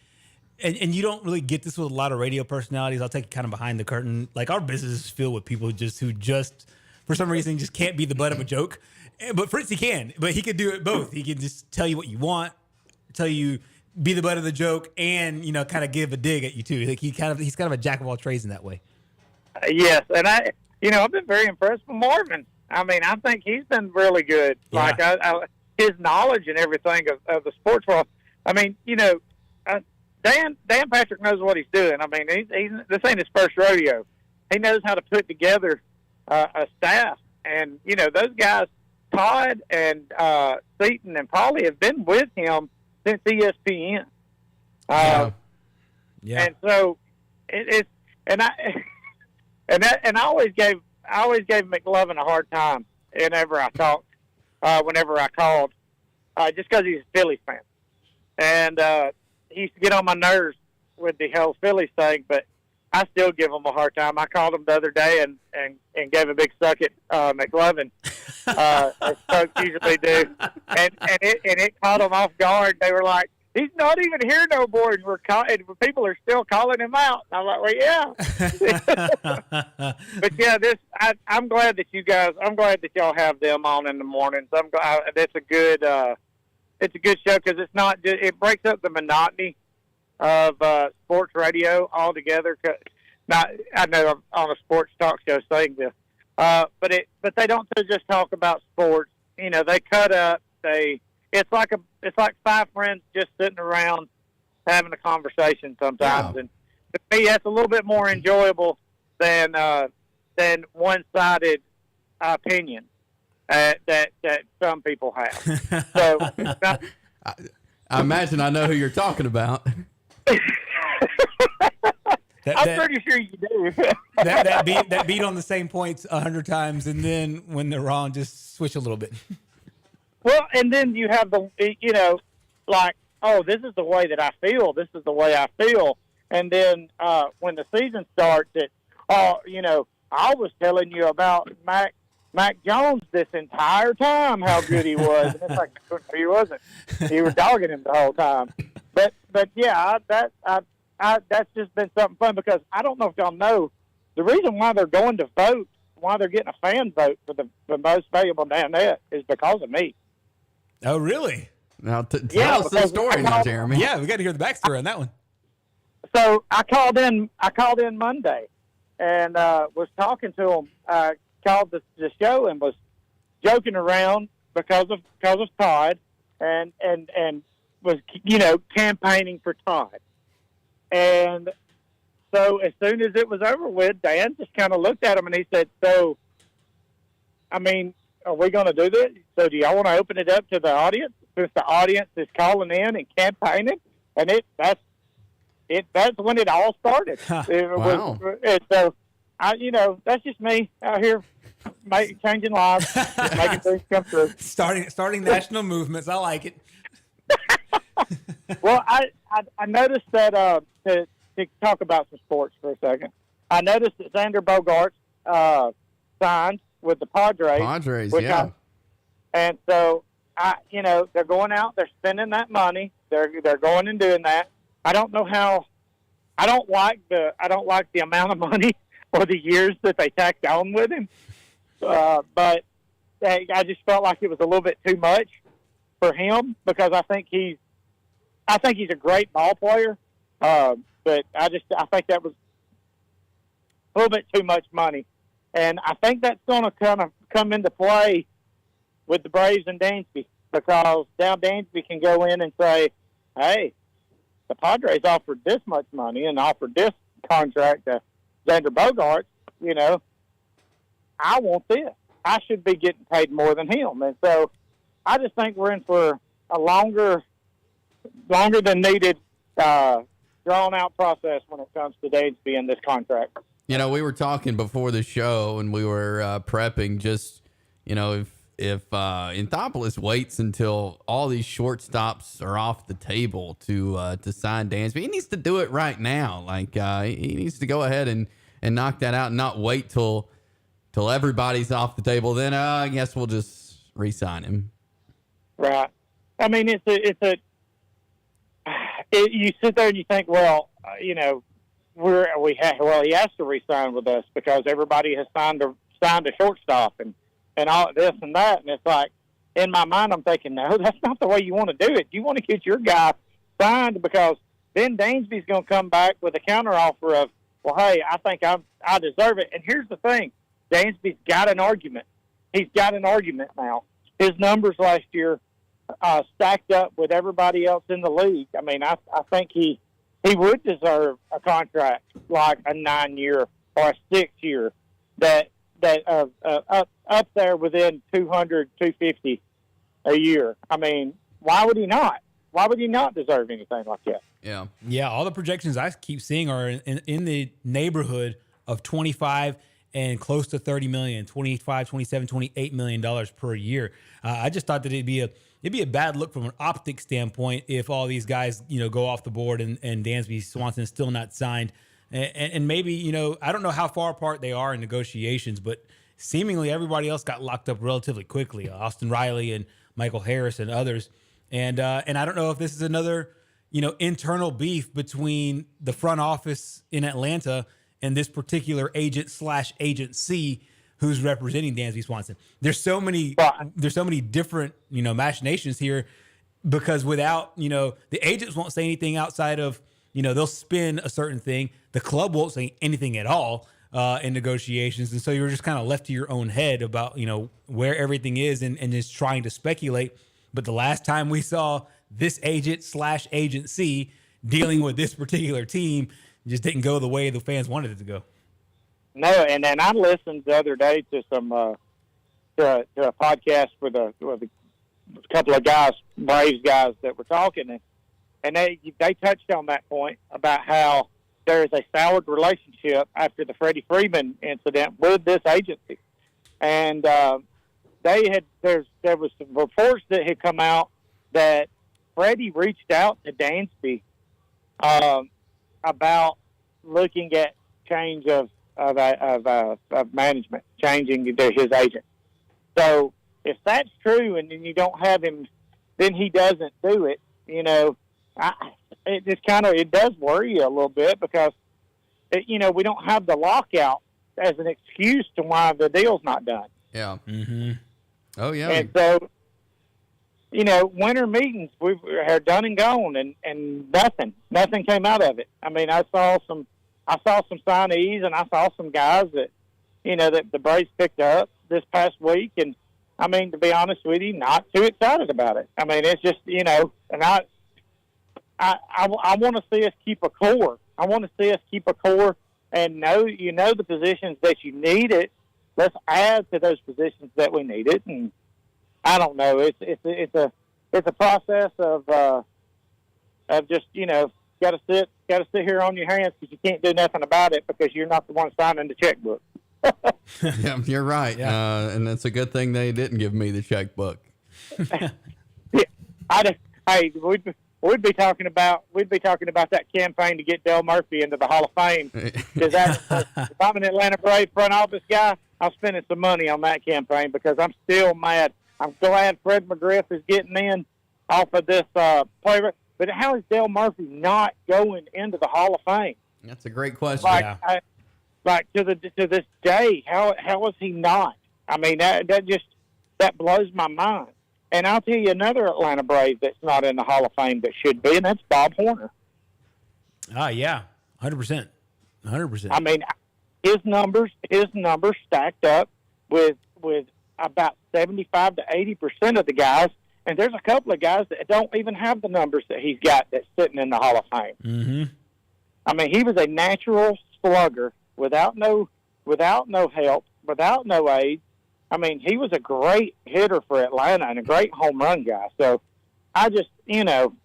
and you don't really get this with a lot of radio personalities. I'll take it kind of behind the curtain. Like, our business is filled with people who just for some reason just can't be the butt of a joke. But Fritzy can. But he could do it both. He can just tell you what you want, tell you, be the butt of the joke, and kind of give a dig at you too. Like he's kind of a jack of all trades in that way. Yes, and I've been very impressed with Marvin. I mean, I think he's been really good. Yeah. Like his knowledge and everything of the sports world. I mean, Dan Patrick knows what he's doing. I mean, this ain't his first rodeo. He knows how to put together a staff, and those guys, Todd and Seton and Paulie, have been with him since ESPN. Yeah. And so I always gave McLovin a hard time whenever I talked, whenever I called, just because he's a Phillies fan, and he used to get on my nerves with the whole Phillies thing, but I still give him a hard time. I called him the other day and gave a big suck at McLovin, as folks usually do, and it caught them off guard. They were like, "He's not even here no more," and people are still calling him out. And I'm like, "Well, yeah." But yeah, I'm glad that y'all have them on in the mornings. It's a good show because it breaks up the monotony of sports radio altogether. Not, I know I'm on a sports talk show saying this, but they don't just talk about sports. You know, they cut up. It's like five friends just sitting around having a conversation sometimes, and to me, that's a little bit more enjoyable than one-sided opinion that some people have. So, I imagine I know who you're talking about. I'm pretty sure you do. that beat on the same points 100 times, and then when they're wrong, just switch a little bit. Well, and then you have like, oh, this is the way that I feel. This is the way I feel. And then when the season starts, I was telling you about Mac Jones this entire time, how good he was. And it's like, no, he wasn't. You were dogging him the whole time. But yeah, that's just been something fun, because I don't know if y'all know, the reason why they're going to vote, why they're getting a fan vote for the most valuable damn net, is because of me. Oh, really? Now, tell us the story now, Jeremy. Yeah, we got to hear the backstory on that one. So I called in Monday and was talking to him. Called the show and was joking around because of Todd and was campaigning for Todd. And so as soon as it was over with, Dan just kind of looked at him and he said, "So, I mean, are we going to do this? So do y'all want to open it up to the audience, since the audience is calling in and campaigning?" And that's when it all started. Wow. So that's just me out here changing lives, making things come true. Starting national movements. I like it. Well, I noticed that to talk about some sports for a second, I noticed that Xander Bogaerts signed with the Padres. Yeah. And so they're going out, they're spending that money, they're going and doing that. I don't know how. I don't like the amount of money or the years that they tacked on with him. But I just felt like it was a little bit too much for him, because I think he's a great ball player. But I think that was a little bit too much money. And I think that's going to kind of come into play with the Braves and Dansby, because now Dansby can go in and say, "Hey, the Padres offered this much money and offered this contract to Xander Bogaerts. I want this. I should be getting paid more than him." And so I just think we're in for a longer than needed, drawn out process when it comes to Dansby and this contract. We were talking before the show and we were prepping, just, if Anthopoulos waits until all these shortstops are off the table to sign Dansby, he needs to do it right now. Like, he needs to go ahead and knock that out and not wait till everybody's off the table. Then I guess we'll just re-sign him. Right. I mean, you sit there and you think, well, he has to re-sign with us because everybody has signed a shortstop and all this and that. And it's like, in my mind, I'm thinking, no, that's not the way you want to do it. You want to get your guy signed, because then Dansby's going to come back with a counteroffer of, well, hey, I think I deserve it. And here's the thing. Dansby's got an argument. He's got an argument now. His numbers last year stacked up with everybody else in the league. I mean, I think he would deserve a contract like a 9-year or a 6-year that up there within 200, 250 a year. I mean, why would he not? Why would he not deserve anything like that? Yeah. Yeah, all the projections I keep seeing are in the neighborhood of 25 and close to 30 million, 25, 27, 28 million dollars per year. I just thought that it'd be a bad look from an optic standpoint if all these guys, go off the board and Dansby Swanson's still not signed. And maybe, I don't know how far apart they are in negotiations, but seemingly everybody else got locked up relatively quickly. Austin Riley and Michael Harris and others. And I don't know if this is another, internal beef between the front office in Atlanta and this particular agent/agency who's representing Dansby Swanson. There's so many different, machinations here, because without, the agents won't say anything outside of, they'll spin a certain thing. The club won't say anything at all in negotiations. And so you're just kind of left to your own head about, where everything is and just trying to speculate. But the last time we saw this agent/agency dealing with this particular team, it just didn't go the way the fans wanted it to go. No, and then I listened the other day to some to a podcast with a couple of guys, Braves guys that were talking, and they touched on that point about how there is a soured relationship after the Freddie Freeman incident with this agency, and there was some reports that had come out that Freddie reached out to Dansby about looking at change of management, changing to his agent. So if that's true, and then you don't have him, then he doesn't do it. It does worry you a little bit because we don't have the lockout as an excuse to why the deal's not done. Yeah. Mm-hmm. Oh yeah. And so, winter meetings are done and gone, and nothing came out of it. I mean, I saw some signees, and I saw some guys that that the Braves picked up this past week, and I mean, to be honest with you, not too excited about it. I mean, it's just and I want to see us keep a core. I want to see us keep a core and know the positions that you need it. Let's add to those positions that we need it, and I don't know. It's a process of just got to sit here on your hands because you can't do nothing about it because you're not the one signing the checkbook. Yeah, you're right. Yeah. And it's a good thing they didn't give me the checkbook. We'd be talking about that campaign to get Del Murphy into the Hall of Fame. Because if I'm an Atlanta Braves front office guy, I'm spending some money on that campaign because I'm still mad. I'm glad Fred McGriff is getting in off of this player. But how is Del Murphy not going into the Hall of Fame? That's a great question. Like to this day, how is he not? I mean, that blows my mind. And I'll tell you another Atlanta Brave that's not in the Hall of Fame that should be, and that's Bob Horner. Yeah, 100%. 100%. I mean, his numbers stacked up with about 75 to 80% of the guys, and there's a couple of guys that don't even have the numbers that he's got that's sitting in the Hall of Fame. Mm-hmm. I mean, he was a natural slugger without no help, without no aid. I mean, he was a great hitter for Atlanta and a great home run guy. So I just, it's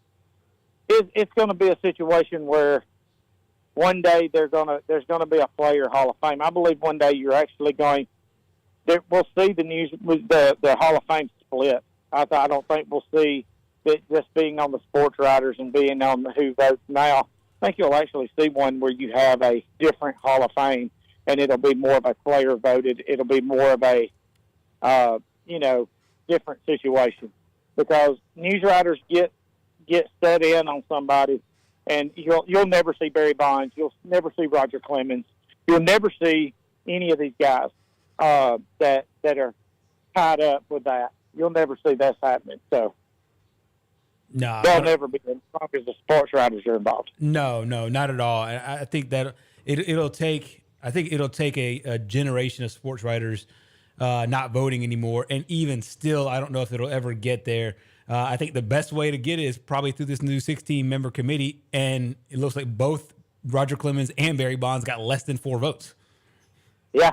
going to be a situation where one day there's going to be a player Hall of Fame. I believe one day you're actually we'll see the Hall of Fame split. I don't think we'll see it just being on the sports writers and being on the who votes now. I think you'll actually see one where you have a different Hall of Fame, and it'll be more of a player voted. It'll be more of a different situation because news writers get set in on somebody, and you'll never see Barry Bonds. You'll never see Roger Clemens. You'll never see any of these guys that are tied up with that. You'll never see this happening. So no, they'll never be as long as the sports writers are involved. No, not at all. I think that it'll take a generation of sports writers not voting anymore. And even still, I don't know if it'll ever get there. I think the best way to get it is probably through this new 16-member committee. And it looks like both Roger Clemens and Barry Bonds got less than 4 votes. Yeah.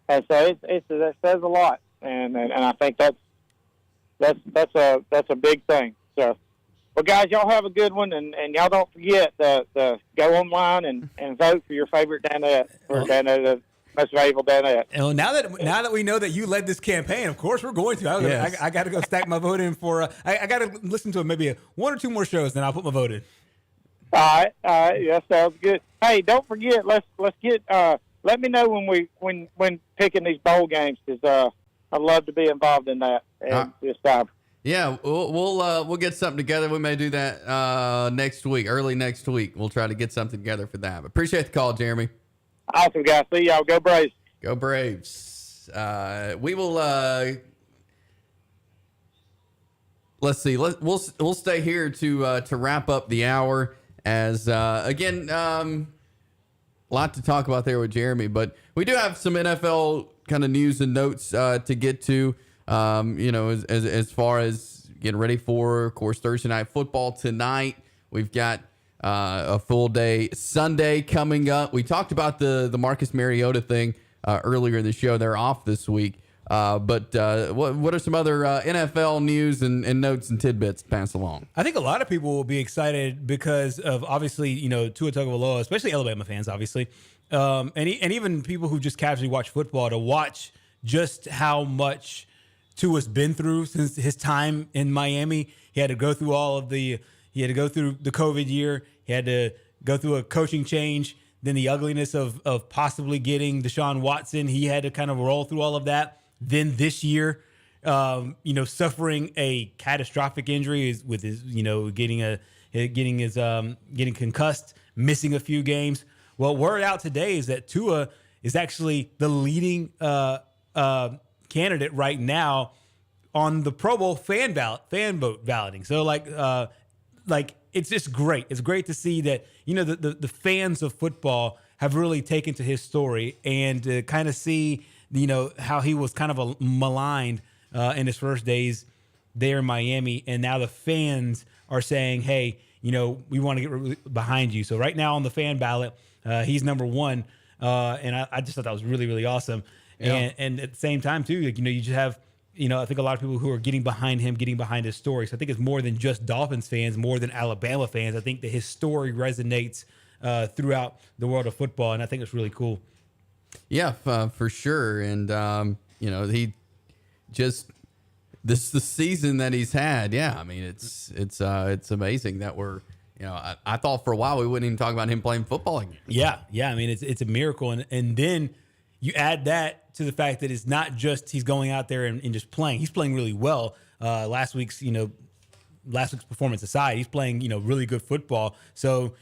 And so that says a lot. And I think that's a big thing. So, well, guys, y'all have a good one. And y'all don't forget to go online and vote for your favorite Danette or Danette. Most valuable Danette. And now that we know that you led this campaign, of course we're going to. I got to go stack my vote in for. I got to listen to maybe 1 or 2 more shows, then I'll put my vote in. All right, that sounds good. Hey, don't forget. Let's get. Let me know when picking these bowl games because I'd love to be involved in that this time. Yeah, we'll get something together. We may do that next week, early next week. We'll try to get something together for that. But appreciate the call, Jeremy. Awesome, guys. See y'all. Go Braves. Go Braves. We will. Let's see. We'll stay here to wrap up the hour. As again, a lot to talk about there with Jeremy, but we do have some NFL kind of news and notes to get to. As far as getting ready for, of course, Thursday night football tonight. We've got a full day Sunday coming up. We talked about the Marcus Mariota thing earlier in the show. They're off this week. But what are some other NFL news and notes and tidbits to pass along? I think a lot of people will be excited because of obviously, Tua Tagovailoa, especially Alabama fans, obviously, and even people who just casually watch football to watch just how much Tua's been through since his time in Miami. He had to go through he had to go through the COVID year. He had to go through a coaching change. Then the ugliness of possibly getting Deshaun Watson. He had to kind of roll through all of that. Then this year, suffering a catastrophic injury with his, getting concussed, missing a few games. Well, word out today is that Tua is actually the leading candidate right now on the Pro Bowl fan vote balloting. So it's just great. It's great to see that, the fans of football have really taken to his story and to kind of see, how he was kind of maligned in his first days there in Miami. And now the fans are saying, hey, we want to get behind you. So right now on the fan ballot, he's number one. And I just thought that was really, really awesome. Yeah. And at the same time, too, you just have, I think a lot of people who are getting behind him, getting behind his story. So I think it's more than just Dolphins fans, more than Alabama fans. I think that his story resonates throughout the world of football. And I think it's really cool. Yeah, for sure. And, he just, this is the season that he's had. Yeah. I mean, it's amazing that we're, I thought for a while we wouldn't even talk about him playing football again. Yeah. I mean, it's a miracle. And then you add that to the fact that it's not just he's going out there and just playing. He's playing really well. Last week's performance aside, he's playing, really good football. So,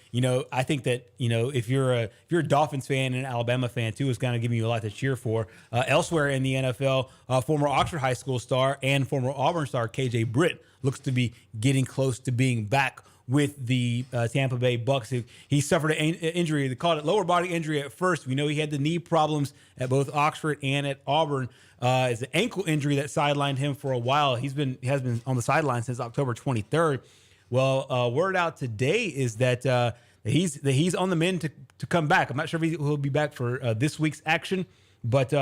I think that, if you're a Dolphins fan and an Alabama fan too, it's kind of giving you a lot to cheer for. Elsewhere in the NFL, former Oxford High School star and former Auburn star KJ Britt looks to be getting close to being back with the Tampa Bay Bucks. He suffered an injury. They called it lower body injury at first. We know he had the knee problems at both Oxford and at Auburn. It's an ankle injury that sidelined him for a while. He has been on the sideline since October 23rd. Well, word out today is that he's on the mend to come back. I'm not sure if he'll be back for this week's action, but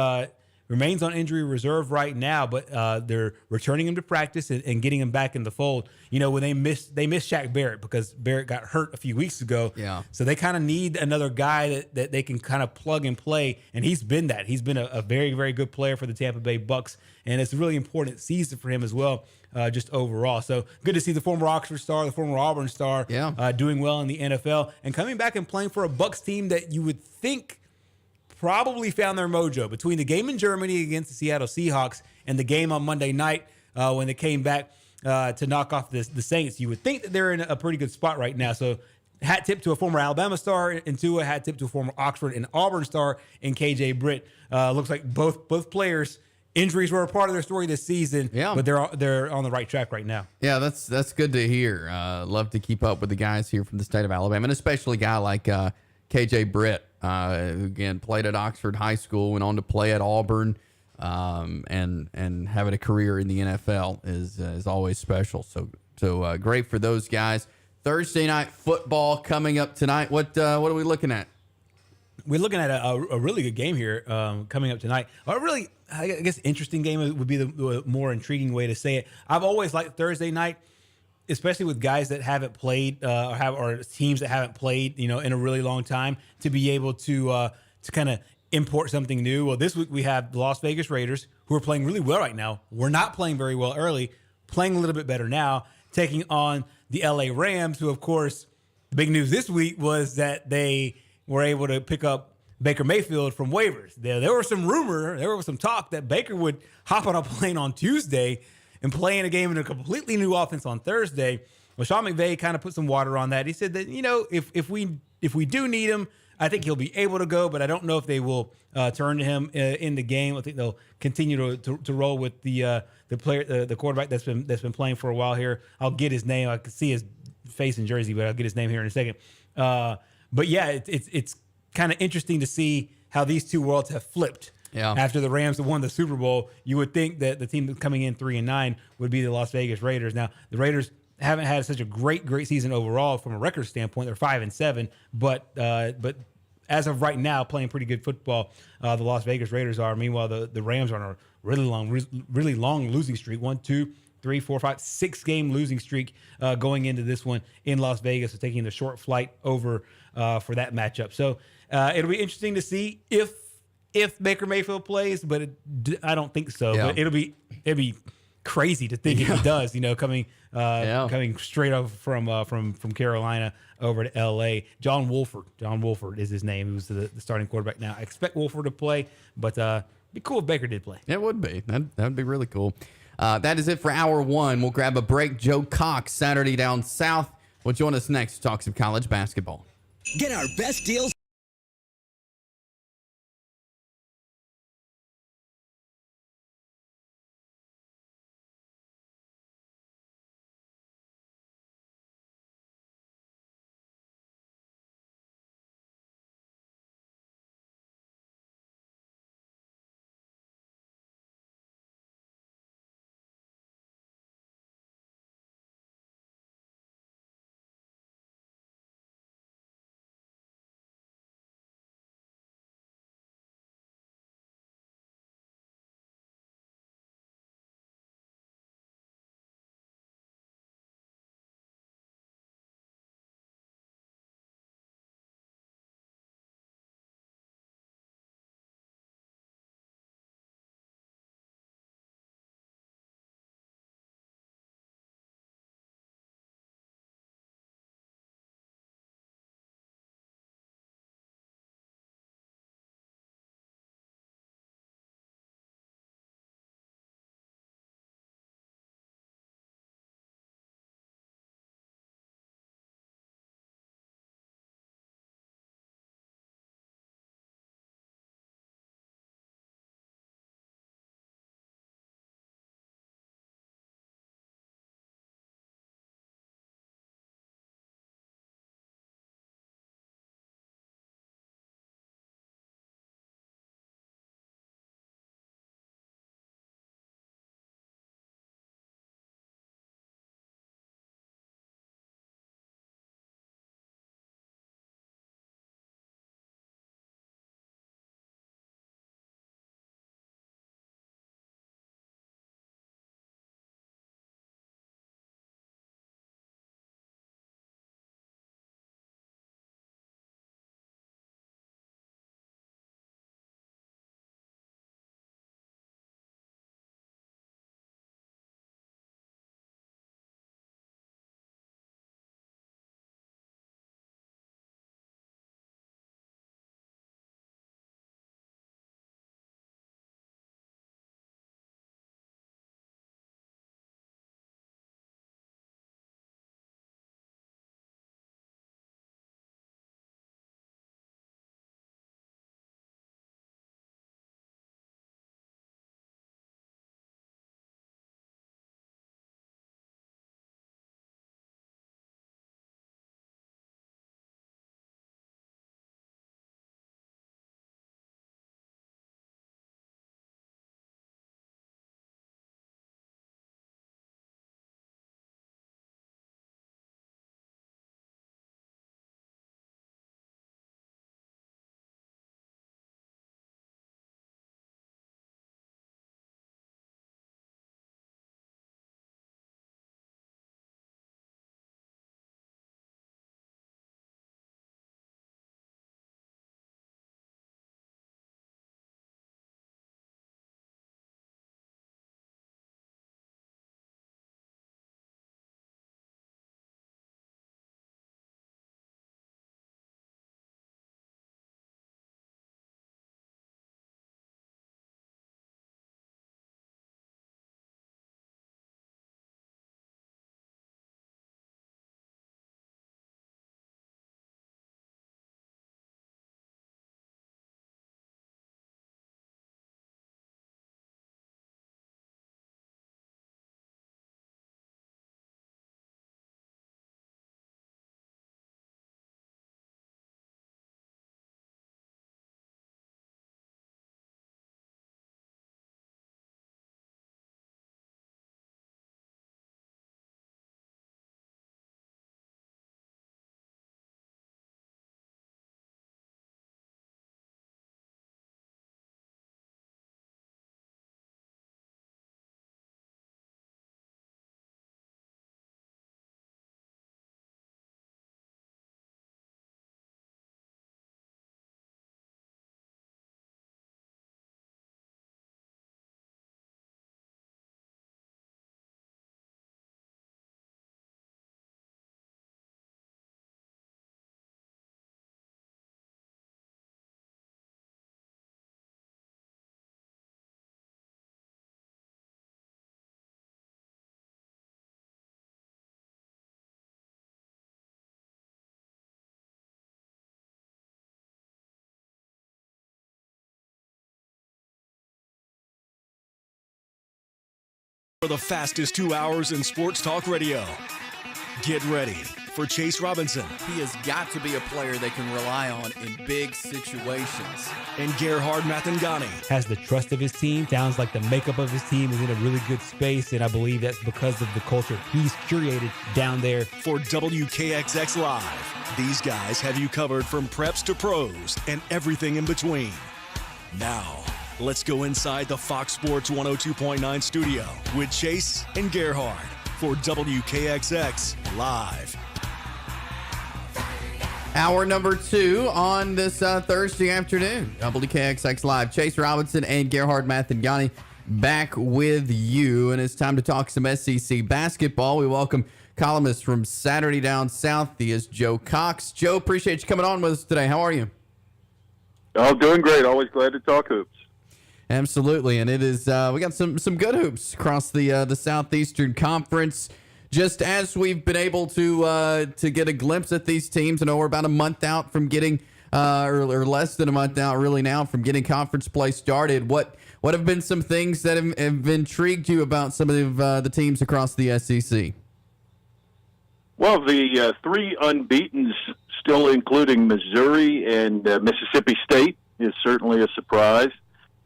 remains on injury reserve right now. But they're returning him to practice and getting him back in the fold. When they missed Shaq Barrett because Barrett got hurt a few weeks ago. Yeah. So they kind of need another guy that they can kind of plug and play. And he's been that. He's been a very, very good player for the Tampa Bay Bucks. And it's a really important season for him as well, just overall. So good to see the former Oxford star, the former Auburn star, doing well in the NFL and coming back and playing for a Bucks team that you would think probably found their mojo between the game in Germany against the Seattle Seahawks and the game on Monday night when they came back to knock off the Saints. You would think that they're in a pretty good spot right now. So hat tip to a former Alabama star and Tua, hat tip to a former Oxford and Auburn star in KJ Britt. Looks like both players, injuries were a part of their story this season, but they're on the right track right now. Yeah, that's good to hear. Love to keep up with the guys here from the state of Alabama, and especially a guy like KJ Britt, who again played at Oxford High School, went on to play at Auburn, and having a career in the NFL is always special. So great for those guys. Thursday night football coming up tonight. What are we looking at? We're looking at a really good game here coming up tonight. A really, I guess, interesting game would be the more intriguing way to say it. I've always liked Thursday night, especially with guys that haven't played or teams that haven't played, in a really long time, to be able to kind of import something new. Well, this week we have the Las Vegas Raiders, who are playing really well right now. We're not playing very well early, playing a little bit better now, taking on the LA Rams, who, of course, the big news this week was that they were able to pick up Baker Mayfield from waivers. There was some talk that Baker would hop on a plane on Tuesday and play in a game in a completely new offense on Thursday. Well, Sean McVay kind of put some water on that. He said that, if we do need him, I think he'll be able to go, but I don't know if they will turn to him in the game. I think they'll continue to roll with the player, the quarterback that's been playing for a while here. I'll get his name. I can see his face and jersey, but I'll get his name here in a second. But yeah, it's kind of interesting to see how these two worlds have flipped. Yeah. After the Rams won the Super Bowl, you would think that the team coming in 3-9 would be the Las Vegas Raiders. Now, the Raiders haven't had such a great season overall from a record standpoint. They're 5-7, but as of right now, playing pretty good football. The Las Vegas Raiders are. Meanwhile, the Rams are on a really long losing streak. 1, 2, 3, 4, 5, 6-game losing streak going into this one in Las Vegas. So taking the short flight over for that matchup. So it'll be interesting to see if Baker Mayfield plays, but I don't think so. Yeah. But it'd be crazy to think if he does. Coming straight over from Carolina over to L.A. John Wolford is his name. He was the starting quarterback. Now I expect Wolford to play, but it'd be cool if Baker did play. It would be. That'd be really cool. That is it for hour one. We'll grab a break. Joe Cox, Saturday Down South, will join us next to talk some college basketball. Get our best deals For the fastest 2 hours in sports talk radio. Get ready for Chase Robinson He has got to be a player they can rely on in big situations. and Gerhard Mathangani. Has the trust of his team. Sounds like the makeup of his team is in a really good space, and I believe that's because of the culture he's curated down there. For WKXX Live, these guys have you covered from preps to pros and everything in between. Now, let's go inside the Fox Sports 102.9 studio with Chase and Gerhard for WKXX Live. Hour number 2 on this Thursday afternoon. WKXX Live. Chase Robinson and Gerhard Mathangani back with you. And it's time to talk some SEC basketball. We welcome columnist from Saturday Down South. He is Joe Cox. Joe, appreciate you coming on with us today. How are you? Oh, doing great. Always glad to talk hoops. Absolutely. And it is, we got some good hoops across the Southeastern Conference. Just as we've been able to get a glimpse at these teams, I know we're about a month out from getting, or less than a month out really now from getting conference play started. What have been some things that have intrigued you about some of the teams across the SEC? Well, the 3 unbeatens, still including Missouri and Mississippi State, is certainly a surprise.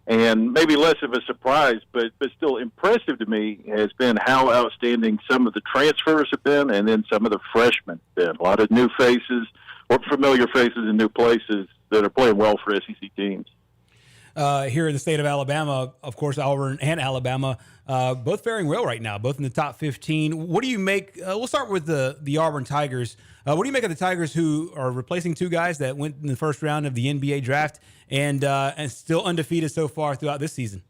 And maybe less of a surprise, but still impressive to me has been how outstanding some of the transfers have been, and then some of the freshmen have been. A lot of new faces or familiar faces in new places that are playing well for SEC teams. Here in the state of Alabama, of course, Auburn and Alabama, both faring well right now, both in the top 15. What do you make? We'll start with the Auburn Tigers. What do you make of the Tigers, who are replacing 2 guys that went in the first round of the NBA draft and still undefeated so far throughout this season?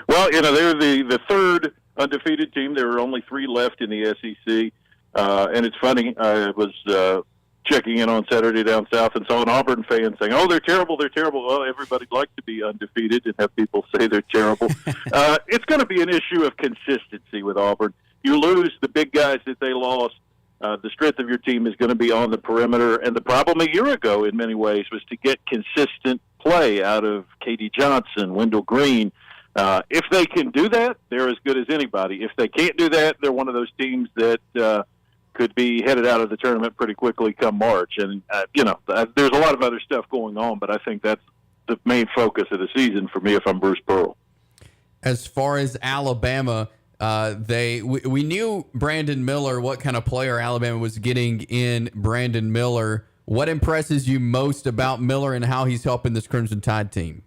Well, they're the 3rd undefeated team. There are only 3 left in the SEC. And it's funny, I was checking in on Saturday Down South and saw an Auburn fan saying, "Oh, they're terrible, they're terrible." Well, everybody'd like to be undefeated and have people say they're terrible. It's going to be an issue of consistency with Auburn. You lose the big guys that they lost. The strength of your team is going to be on the perimeter. And the problem a year ago, in many ways, was to get consistent play out of Katie Johnson, Wendell Green. If they can do that, they're as good as anybody. If they can't do that, they're one of those teams that could be headed out of the tournament pretty quickly come March. And, there's a lot of other stuff going on, but I think that's the main focus of the season for me if I'm Bruce Pearl. As far as Alabama, we knew Brandon Miller, what kind of player Alabama was getting in Brandon Miller. What impresses you most about Miller and how he's helping this Crimson Tide team?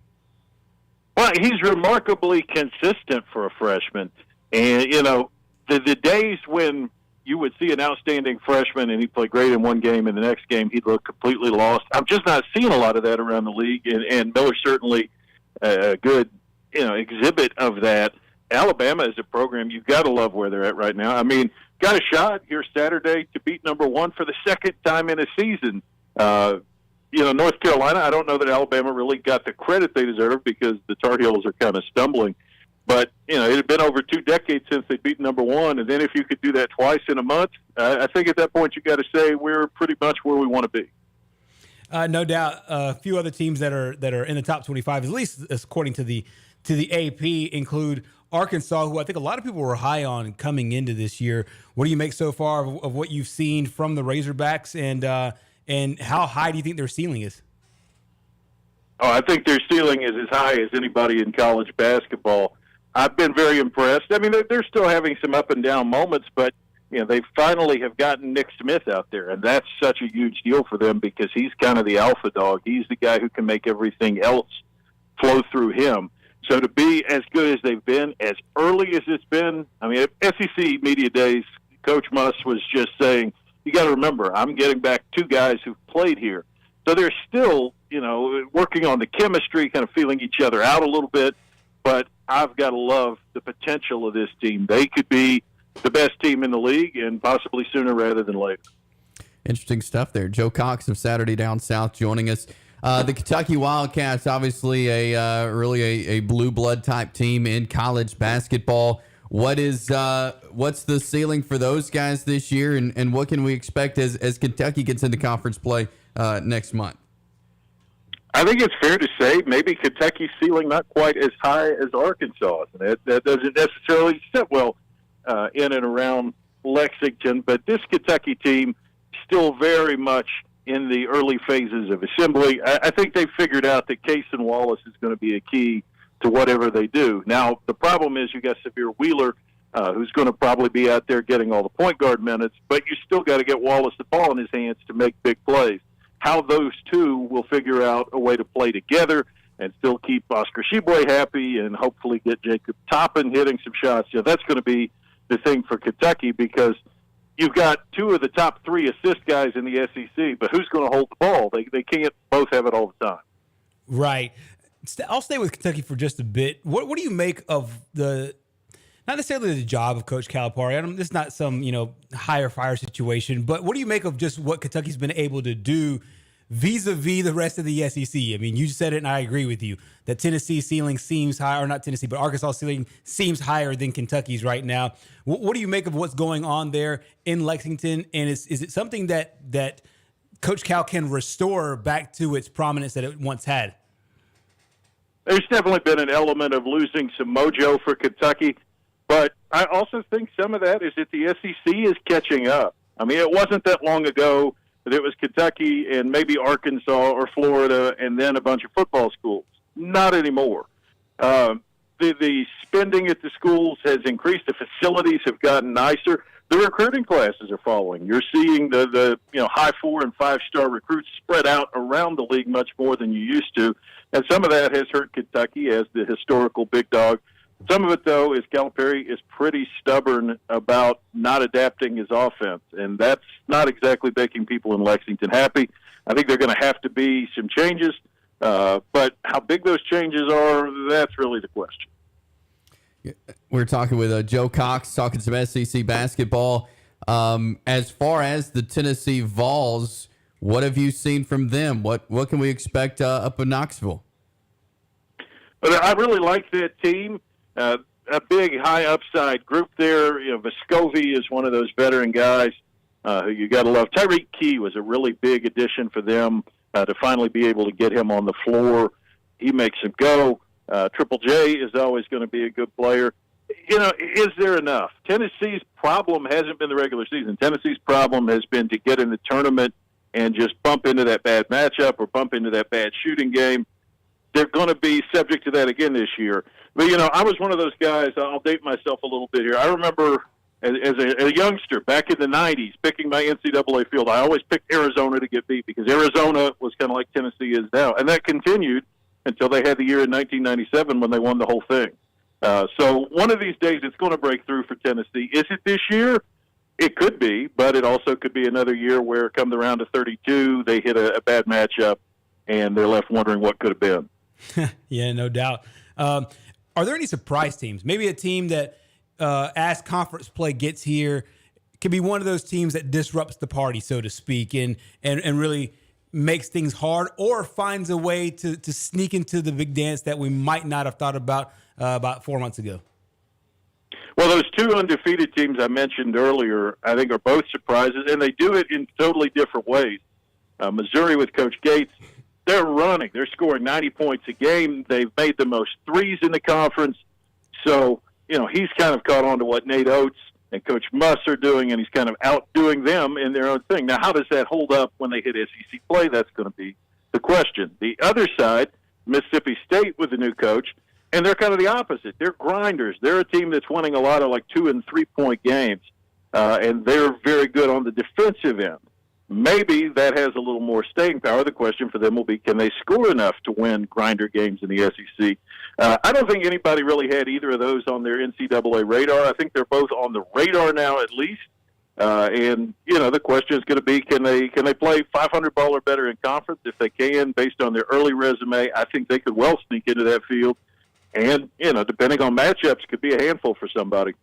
Well, he's remarkably consistent for a freshman. And, the days when you would see an outstanding freshman and he'd play great in one game and the next game he'd look completely lost. I'm just not seeing a lot of that around the league. And Miller's certainly a good, exhibit of that. Alabama is a program you've got to love where they're at right now. I mean, got a shot here Saturday to beat number 1 for the 2nd time in a season. North Carolina, I don't know that Alabama really got the credit they deserve because the Tar Heels are kind of stumbling. But, it had been over 2 decades since they beat number 1. And then if you could do that twice in a month, I think at that point you got to say we're pretty much where we want to be. No doubt. A few other teams that are in the top 25, at least according to the AP, include Arkansas, who I think a lot of people were high on coming into this year. What do you make so far of what you've seen from the Razorbacks, and how high do you think their ceiling is? Oh, I think their ceiling is as high as anybody in college basketball. I've been very impressed. I mean, they're still having some up and down moments, but they finally have gotten Nick Smith out there, and that's such a huge deal for them because he's kind of the alpha dog. He's the guy who can make everything else flow through him. So to be as good as they've been, as early as it's been, I mean, at SEC Media Days, Coach Muss was just saying, you got to remember, I'm getting back 2 guys who've played here. So they're still, working on the chemistry, kind of feeling each other out a little bit. But I've got to love the potential of this team. They could be the best team in the league, and possibly sooner rather than later. Interesting stuff there. Joe Cox of Saturday Down South joining us. The Kentucky Wildcats, obviously a blue blood type team in college basketball. What's the ceiling for those guys this year, and what can we expect as Kentucky gets into conference play next month? I think it's fair to say maybe Kentucky's ceiling not quite as high as Arkansas. And that doesn't necessarily sit well in and around Lexington, but this Kentucky team still very much in the early phases of assembly. I think they figured out that Case and Wallace is going to be a key to whatever they do. Now, the problem is you got Severe Wheeler, who's going to probably be out there getting all the point guard minutes, but you still got to get Wallace the ball in his hands to make big plays. How those two will figure out a way to play together and still keep Oscar Sheboy happy and hopefully get Jacob Toppin hitting some shots, that's going to be the thing for Kentucky, because you've got two of the top 3 assist guys in the SEC, but who's going to hold the ball? They can't both have it all the time. Right. I'll stay with Kentucky for just a bit. What do you make of not necessarily the job of Coach Calipari? This is not some, hire fire situation, but what do you make of just what Kentucky's been able to do vis-a-vis the rest of the SEC? I mean, you said it and I agree with you that Tennessee's ceiling seems higher, or not Tennessee, but Arkansas' ceiling seems higher than Kentucky's right now. What do you make of what's going on there in Lexington? And is it something that Coach Cal can restore back to its prominence that it once had? There's definitely been an element of losing some mojo for Kentucky, but I also think some of that is that the SEC is catching up. I mean, it wasn't that long ago that it was Kentucky and maybe Arkansas or Florida and then a bunch of football schools. Not anymore. The spending at the schools has increased. The facilities have gotten nicer. The recruiting classes are following. You're seeing the high 4 and 5-star recruits spread out around the league much more than you used to. And some of that has hurt Kentucky as the historical big dog. Some of it, though, is Calipari is pretty stubborn about not adapting his offense, and that's not exactly making people in Lexington happy. I think there are going to have to be some changes, but how big those changes are, that's really the question. We're talking with Joe Cox, talking some SEC basketball. As far as the Tennessee Vols, what have you seen from them? What can we expect up in Knoxville? But I really like that team. A big, high upside group there. Vescovi is one of those veteran guys who you got to love. Tyreek Key was a really big addition for them to finally be able to get him on the floor. He makes him go. Triple J is always going to be a good player. Is there enough? Tennessee's problem hasn't been the regular season. Tennessee's problem has been to get in the tournament and just bump into that bad matchup or bump into that bad shooting game. They're going to be subject to that again this year. But, I was one of those guys, I'll date myself a little bit here. I remember as a youngster back in the 90s picking my NCAA field. I always picked Arizona to get beat because Arizona was kind of like Tennessee is now. And that continued until they had the year in 1997 when they won the whole thing. So one of these days it's going to break through for Tennessee. Is it this year? It could be, but it also could be another year where come the round of 32, they hit a bad matchup and they're left wondering what could have been. Yeah, no doubt. Are there any surprise teams? Maybe a team that, as conference play gets here, can be one of those teams that disrupts the party, so to speak, and really makes things hard, or finds a way to sneak into the big dance that we might not have thought about 4 months ago. Well, those two undefeated teams I mentioned earlier, I think, are both surprises, and they do it in totally different ways. Missouri with Coach Gates, they're running. They're scoring 90 points a game. They've made the most threes in the conference. So, he's kind of caught on to what Nate Oates and Coach Muss are doing, and he's kind of outdoing them in their own thing. Now, how does that hold up when they hit SEC play? That's going to be the question. The other side, Mississippi State with the new coach, and they're kind of the opposite. They're grinders. They're a team that's winning a lot of 2 and 3 point games, and they're very good on the defensive end. Maybe that has a little more staying power. The question for them will be, can they score enough to win grinder games in the SEC? I don't think anybody really had either of those on their NCAA radar. I think they're both on the radar now at least. And the question is going to be, can they play 500 ball or better in conference? If they can, based on their early resume, I think they could well sneak into that field. And, depending on matchups, could be a handful for somebody.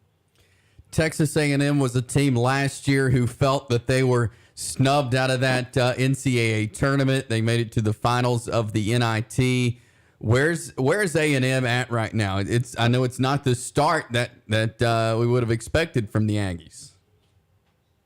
Texas A&M was a team last year who felt that they were snubbed out of that NCAA tournament. They made it to the finals of the NIT. Where's A&M at right now? I know it's not the start that we would have expected from the Aggies.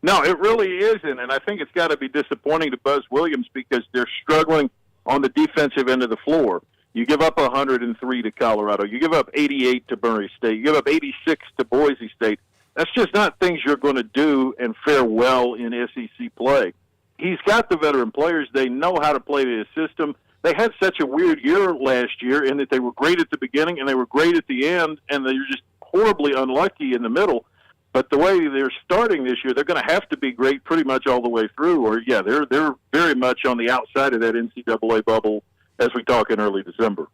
No, it really isn't, and I think it's got to be disappointing to Buzz Williams because they're struggling on the defensive end of the floor. You give up 103 to Colorado. You give up 88 to Murray State. You give up 86 to Boise State. That's just not things you're going to do and fare well in SEC play. He's got the veteran players. They know how to play the system. They had such a weird year last year in that they were great at the beginning and they were great at the end, and they're just horribly unlucky in the middle. But the way they're starting this year, they're going to have to be great pretty much all the way through. Or, yeah, they're very much on the outside of that NCAA bubble as we talk in early December.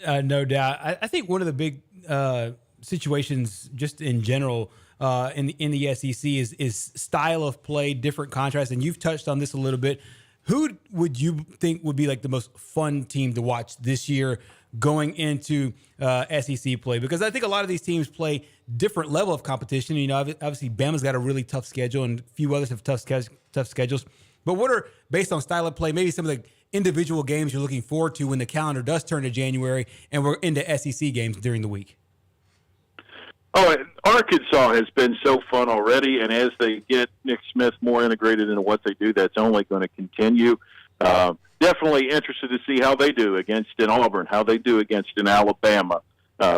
No doubt. I think one of the big situations just in general in the SEC is style of play, different contrasts. And you've touched on this a little bit. Who would you think would be like the most fun team to watch this year going into SEC play? Because I think a lot of these teams play different level of competition. You know, obviously Bama's got a really tough schedule and a few others have tough schedules. But what are, based on style of play, maybe some of the individual games you're looking forward to when the calendar does turn to January and we're into SEC games during the week? Oh, Arkansas has been so fun already, and as they get Nick Smith more integrated into what they do, that's only going to continue. Definitely interested to see how they do against an Auburn, how they do against an Alabama,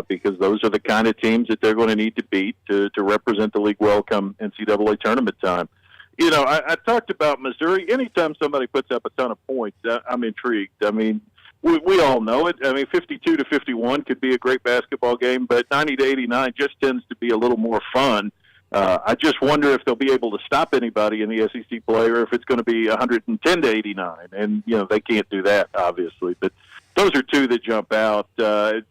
because those are the kind of teams that they're going to need to beat to represent the league well come NCAA tournament time. You know, I talked about Missouri. Anytime somebody puts up a ton of points, I'm intrigued. I mean, we all know it. I mean, 52 to 51 could be a great basketball game, but 90 to 89 just tends to be a little more fun. I just wonder if they'll be able to stop anybody in the SEC play, or if it's going to be 110 to 89. And, you know, they can't do that, obviously. But those are two that jump out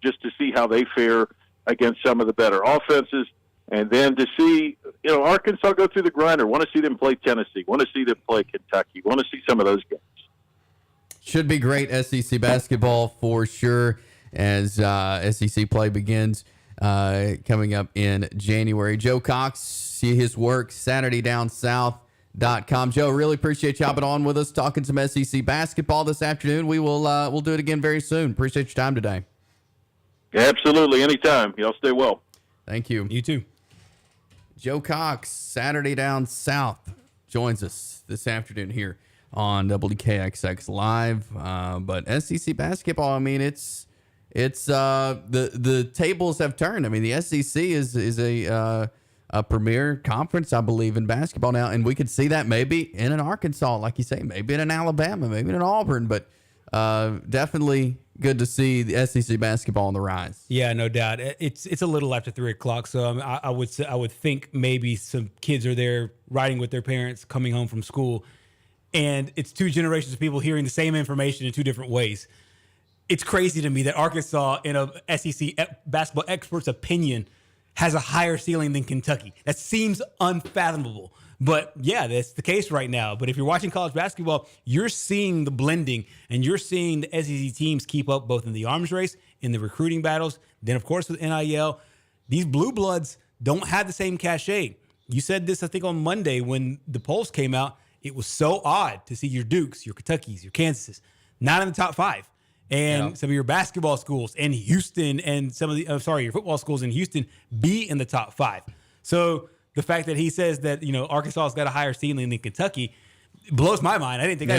just to see how they fare against some of the better offenses. And then to see, you know, Arkansas go through the grinder. Want to see them play Tennessee. Want to see them play Kentucky. Want to see some of those games. Should be great SEC basketball for sure as SEC play begins coming up in January. Joe Cox, see his work, SaturdayDownSouth.com. Joe, really appreciate you hopping on with us, talking some SEC basketball this afternoon. We'll do it again very soon. Appreciate your time today. Absolutely. Anytime. Y'all stay well. Thank you. You too. Joe Cox, Saturday Down South, joins us this afternoon here on WKXX Live. But SEC basketball, I mean, it's the tables have turned. I mean, the SEC is a premier conference, I believe, in basketball now, and we could see that maybe in an Arkansas, like you say, maybe in an Alabama, maybe in an Auburn, but definitely good to see the SEC basketball on the rise. Yeah, no doubt. It's a little after 3:00, so I would think maybe some kids are there riding with their parents, coming home from school, and it's two generations of people hearing the same information in two different ways. It's crazy to me that Arkansas, in a SEC basketball expert's opinion, has a higher ceiling than Kentucky. That seems unfathomable. But yeah, that's the case right now. But if you're watching college basketball, you're seeing the blending and you're seeing the SEC teams keep up both in the arms race, in the recruiting battles. Then, of course, with NIL, these blue bloods don't have the same cachet. You said this, I think, on Monday when the polls came out. It was so odd to see your Dukes, your Kentuckys, your Kansases not in the top five. And some of your basketball schools in Houston and some of the, your football schools in Houston be in the top five. So the fact that he says that, you know, Arkansas's got a higher ceiling than Kentucky blows my mind. I didn't think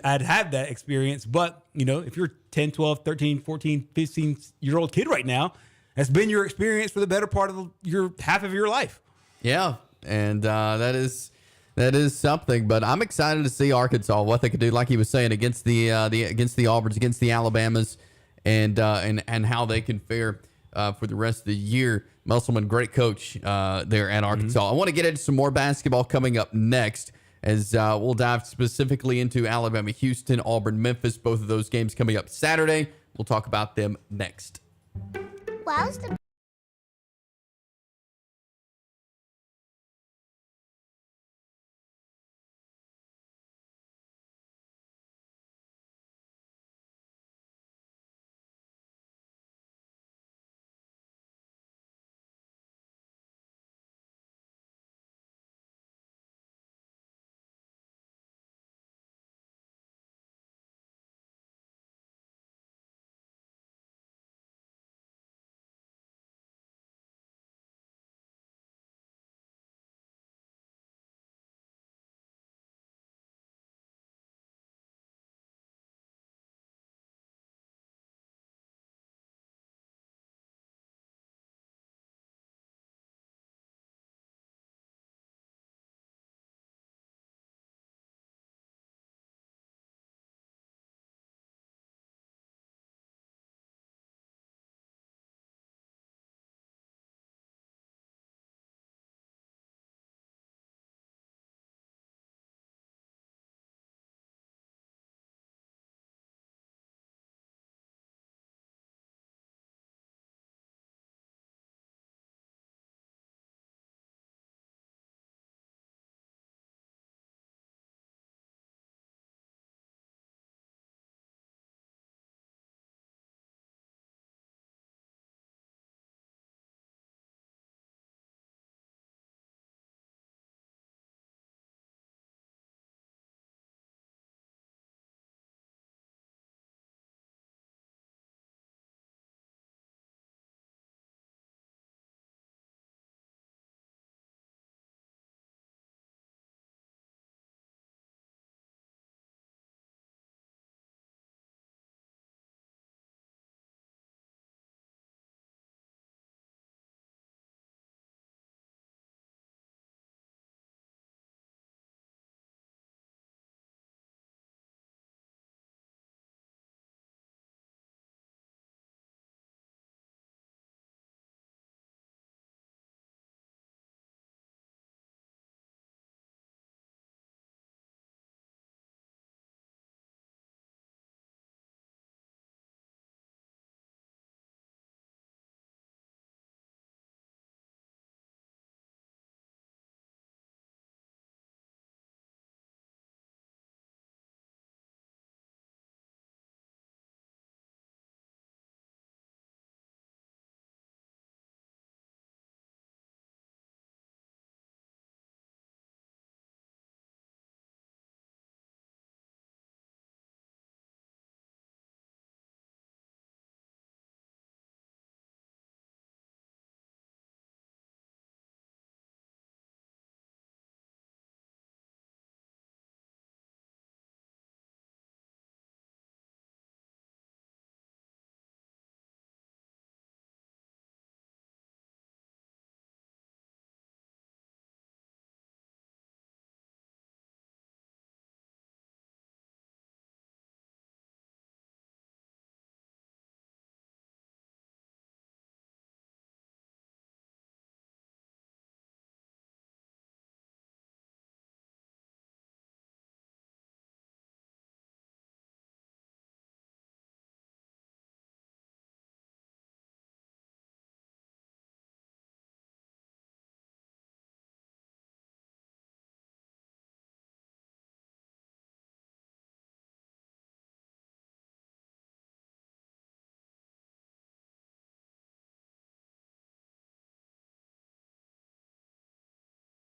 I'd have that experience. But, you know, if you're 10, 12, 13, 14, 15-year-old kid right now, that's been your experience for the better part of your half of your life. Yeah. And that is something, but I'm excited to see Arkansas, what they could do, like he was saying, against the Auburns, against the Alabamas, and how they can fare for the rest of the year. Musselman, great coach there at Arkansas. I want to get into some more basketball coming up next, as we'll dive specifically into Alabama, Houston, Auburn, Memphis. Both of those games coming up Saturday. We'll talk about them next.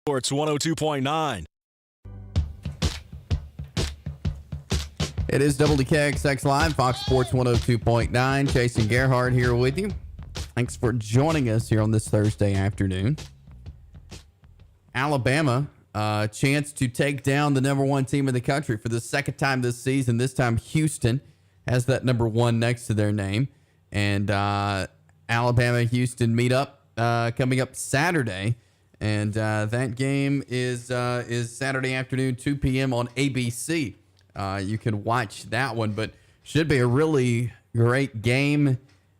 Sports 102.9. It is WKXX Live, Fox Sports 102.9. Chase and Gerhard here with you. Thanks for joining us here on this Thursday afternoon. Alabama, chance to take down the number one team in the country for the second time this season. This time Houston has that number one next to their name. And Alabama-Houston meet up coming up Saturday. And that game is Saturday afternoon, 2 p.m. on ABC. You can watch that one, but should be a really great game.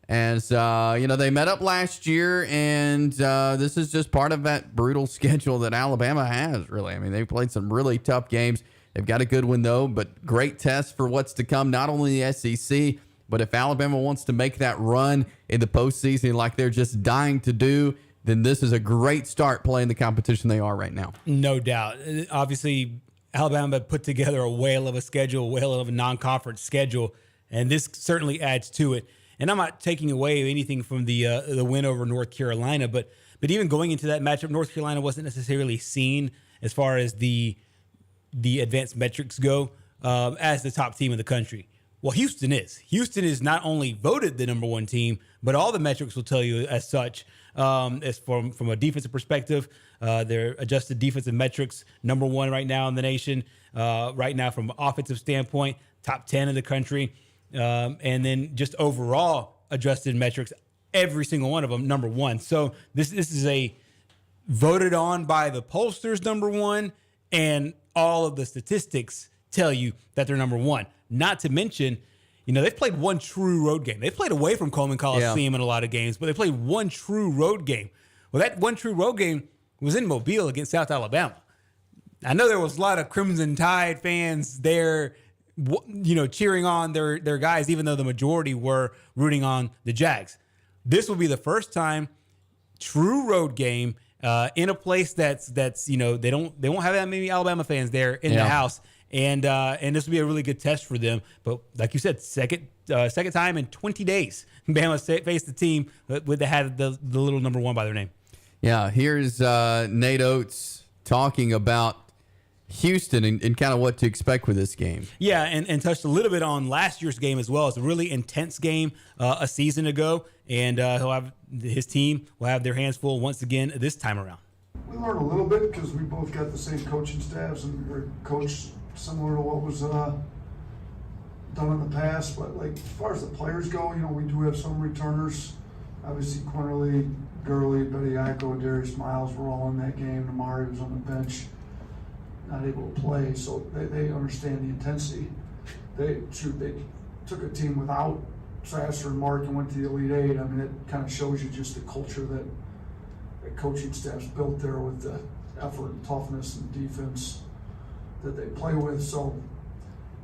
As they met up last year, and this is just part of that brutal schedule that Alabama has. Really, I mean, they played some really tough games. They've got a good one though, but great test for what's to come. Not only the SEC, but if Alabama wants to make that run in the postseason, like they're just dying to do, then this is a great start playing the competition they are right now. No doubt. Obviously, Alabama put together a whale of a schedule, a whale of a non-conference schedule, and this certainly adds to it. And I'm not taking away anything from the win over North Carolina, but even going into that matchup, North Carolina wasn't necessarily seen as far as the advanced metrics go as the top team in the country. Well, Houston is. Houston is not only voted the number one team, but all the metrics will tell you as such. As from a defensive perspective, their adjusted defensive metrics, number one right now in the nation. Right now, from an offensive standpoint, top 10 in the country. And then just overall adjusted metrics, every single one of them, number one. So this is a voted on by the pollsters number one, and all of the statistics tell you that they're number one. Not to mention, they've played one true road game. They've played away from Coleman Coliseum in a lot of games, but they played one true road game. Well, that one true road game was in Mobile against South Alabama. I know there was a lot of Crimson Tide fans there, cheering on their guys, even though the majority were rooting on the Jags. This will be the first time true road game in a place that's they won't have that many Alabama fans there in the house. And this will be a really good test for them. But like you said, second time in 20 days, Bama faced the team that had the little number one by their name. Yeah, here's Nate Oates talking about Houston and kind of what to expect with this game. Yeah, and touched a little bit on last year's game as well. It's a really intense game a season ago, and his team will have their hands full once again this time around. We learned a little bit because we both got the same coaching staffs and we're coached similar to what was done in the past. But like as far as the players go, we do have some returners. Obviously, Quinterly, Gurley, Bediako, Darius Miles were all in that game. Amari was on the bench, not able to play, so they understand the intensity. They took a team without Sasser and Mark and went to the Elite Eight. I mean, it kind of shows you just the culture that coaching staff's built there with the effort and toughness and defense that they play with. So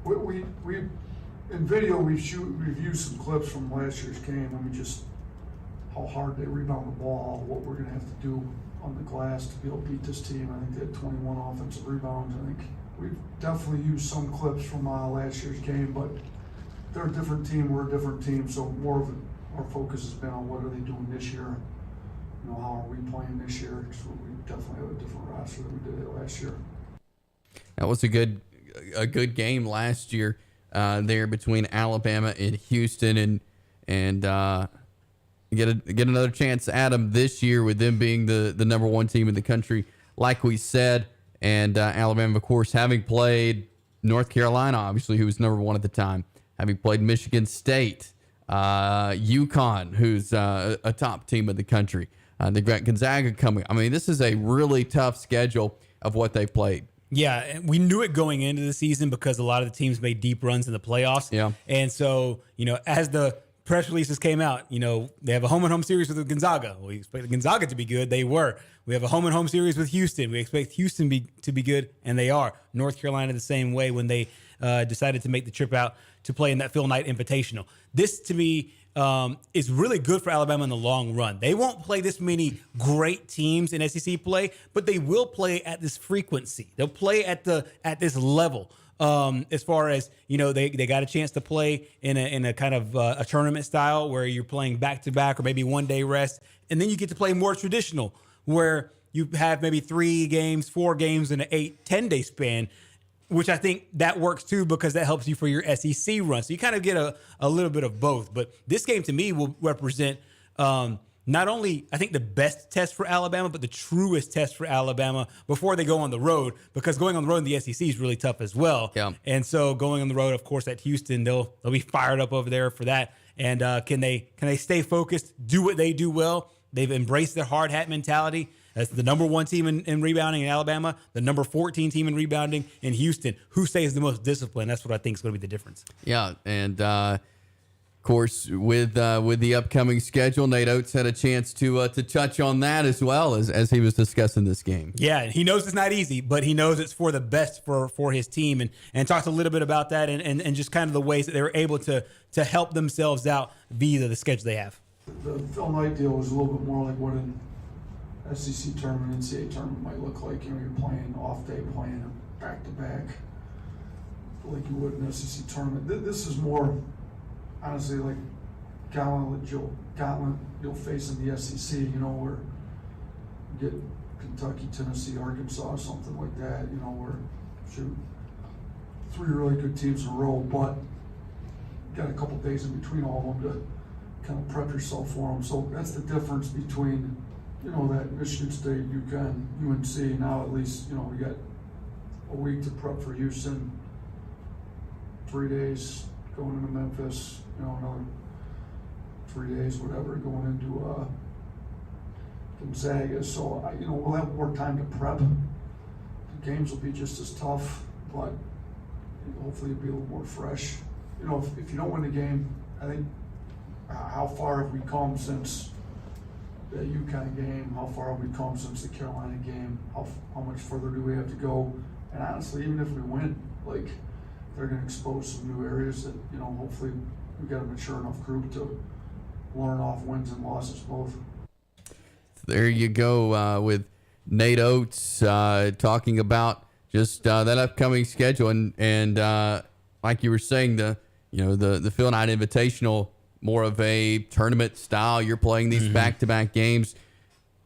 we in video we've used some clips from last year's game. I mean, just how hard they rebound the ball, what we're going to have to do on the glass to be able to beat this team. I think they had 21 offensive rebounds. I think we've definitely used some clips from last year's game, but they're a different team, we're a different team, so more of our focus has been on what are they doing this year. How are we playing this year? So we definitely have a different roster than we did last year. That was a good game last year there between Alabama and Houston, and get another chance at them this year with them being the number one team in the country, like we said, and Alabama, of course, having played North Carolina, obviously, who was number one at the time, having played Michigan State, UConn, who's a top team in the country. They've got Gonzaga coming. I mean, this is a really tough schedule of what they've played. Yeah, and we knew it going into the season because a lot of the teams made deep runs in the playoffs. Yeah. And so, as the press releases came out, they have a home-and-home series with Gonzaga. We expect Gonzaga to be good. They were. We have a home-and-home series with Houston. We expect Houston to be good, and they are. North Carolina the same way when they decided to make the trip out to play in that Phil Knight Invitational. This, to me, is really good for Alabama in the long run. They won't play this many great teams in SEC play, but they will play at this frequency. They'll play at this level. As far as they got a chance to play in a kind of a tournament style where you're playing back to back or maybe one day rest, and then you get to play more traditional where you have maybe 3 games, 4 games in an 8-10 day span, which I think that works too because that helps you for your SEC run. So you kind of get a little bit of both. But this game to me will represent not only, I think, the best test for Alabama, but the truest test for Alabama before they go on the road, because going on the road in the SEC is really tough as well. Yeah. And so going on the road, of course, at Houston, they'll be fired up over there for that. And can they stay focused, do what they do well? They've embraced their hard hat mentality. That's the number 1 team in rebounding in Alabama, the number 14 team in rebounding in Houston. Who stays the most disciplined? That's what I think is going to be the difference. Yeah, and of course, with the upcoming schedule, Nate Oates had a chance to touch on that as well as he was discussing this game. Yeah, he knows it's not easy, but he knows it's for the best for his team, and talked a little bit about that and just kind of the ways that they were able to help themselves out via the schedule they have. The Phil Knight deal was a little bit more like what an SEC tournament, NCAA tournament might look like. You're playing off day, playing back to back, like you would in an SEC tournament. This is more, honestly, like gauntlet you'll face in the SEC. Where you get Kentucky, Tennessee, Arkansas, something like that. Where shoot 3 really good teams in a row, but got a couple days in between all of them to kind of prep yourself for them. So that's the difference between, that Michigan State, UConn, UNC. Now at least, we got a week to prep for Houston, 3 days going into Memphis, another 3 days, whatever, going into Gonzaga. So, we'll have more time to prep. The games will be just as tough, but hopefully it'll be a little more fresh. If you don't win the game, I think, how far have we come since the UConn game? How far have we come since the Carolina game? How much further do we have to go? And honestly, even if we win, they're going to expose some new areas that, hopefully we got a mature enough group to learn off wins and losses both. There you go with Nate Oates talking about just that upcoming schedule and like you were saying, the Phil Knight Invitational, more of a tournament style. You're playing these back-to-back games.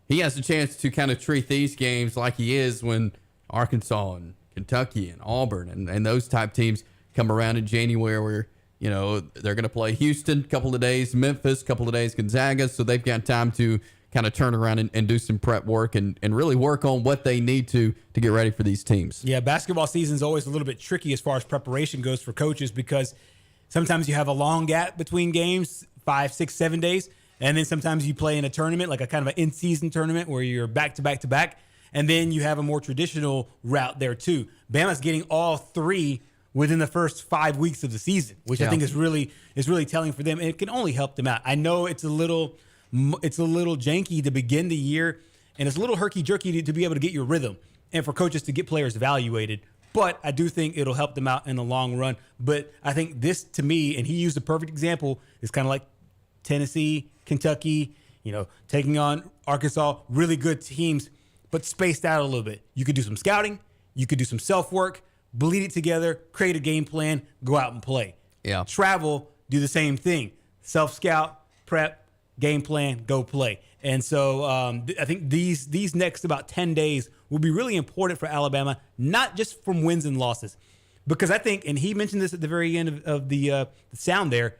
He has a chance to kind of treat these games like he is when Arkansas and Kentucky and Auburn and those type teams come around in January where, they're going to play Houston a couple of days, Memphis a couple of days, Gonzaga. So they've got time to kind of turn around and do some prep work and really work on what they need to get ready for these teams. Yeah, basketball season is always a little bit tricky as far as preparation goes for coaches because sometimes you have a long gap between games, 5, 6, 7 days. And then sometimes you play in a tournament, like a kind of an in-season tournament where you're back to back to back. And then you have a more traditional route there too. Bama's getting all 3 within the first 5 weeks of the season, which I think is really telling for them. And it can only help them out. I know it's a little janky to begin the year, and it's a little herky-jerky to be able to get your rhythm and for coaches to get players evaluated. But I do think it'll help them out in the long run. But I think this, to me, and he used a perfect example, is kind of like Tennessee, Kentucky, taking on Arkansas, really good teams, but spaced out a little bit. You could do some scouting. You could do some self-work, bleed it together, create a game plan, go out and play. Yeah. Travel, do the same thing. Self-scout, prep, game plan, go play. And so I think these next about 10 days will be really important for Alabama, not just from wins and losses. Because I think, and he mentioned this at the very end of the sound there,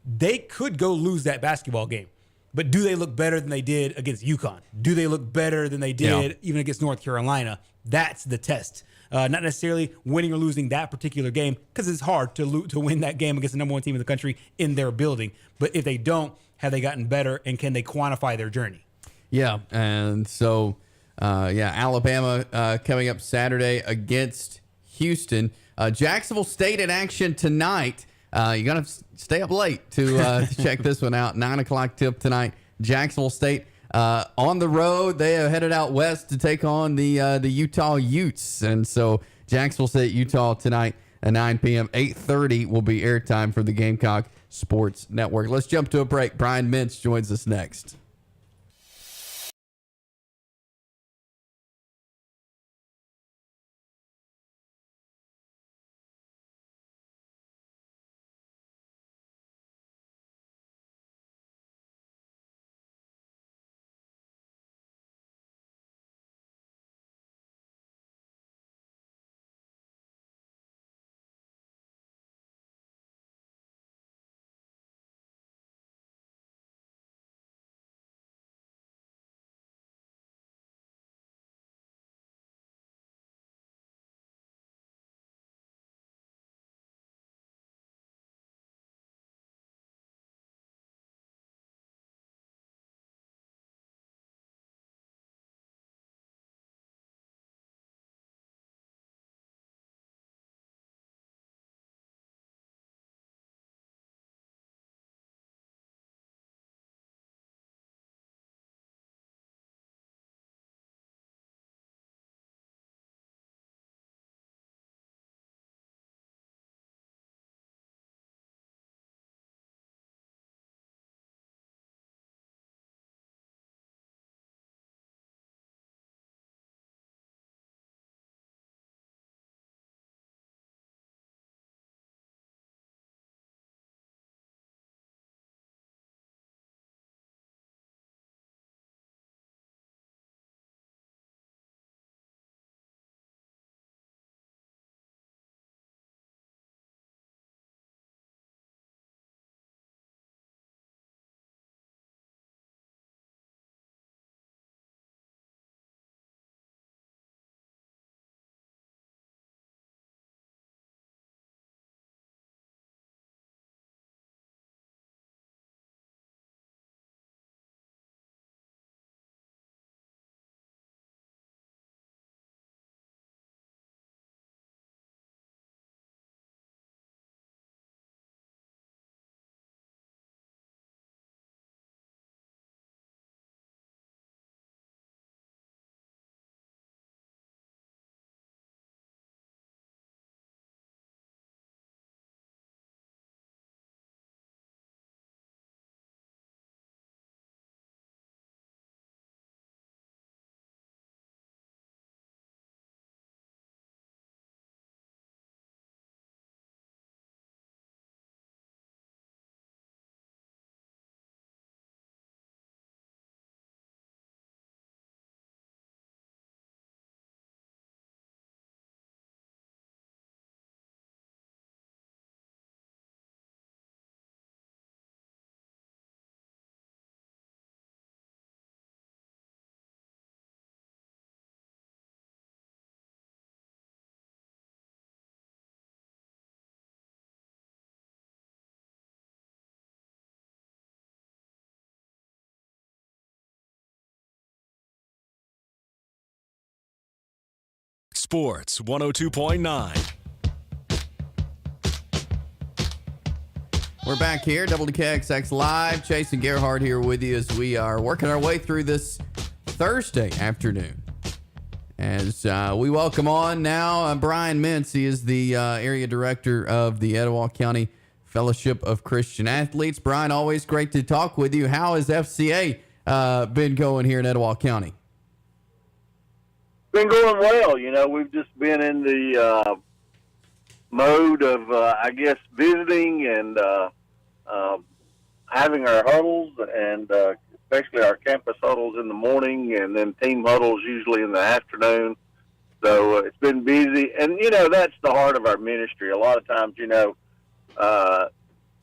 they could go lose that basketball game. But do they look better than they did against UConn? Do they look better than they did even against North Carolina? That's the test. Not necessarily winning or losing that particular game, because it's hard to win that game against the number 1 team in the country in their building. But if they don't, have they gotten better, and can they quantify their journey? Yeah, and so, Alabama coming up Saturday against Houston. Jacksonville State in action tonight. You got to stay up late to check this one out. 9 o'clock tip tonight. Jacksonville State on the road. They are headed out west to take on the Utah Utes. And so Jacksonville State, Utah tonight at 9 p.m. 8:30 will be airtime for the Gamecock Sports Network. Let's jump to a break. Brian Mintz joins us next. Sports 102.9. We're back here, WKXX Live. Chase and Gerhard here with you as we are working our way through this Thursday afternoon. As we welcome on now Brian Mintz. He is the area director of the Etowah County Fellowship of Christian Athletes. Brian, always great to talk with you. How has FCA been going here in Etowah County? Been going well. You know, we've just been in the mode of, I guess, visiting and having our huddles, and especially our campus huddles in the morning, and then team huddles usually in the afternoon. So it's been busy, and you know that's the heart of our ministry. A lot of times, you know,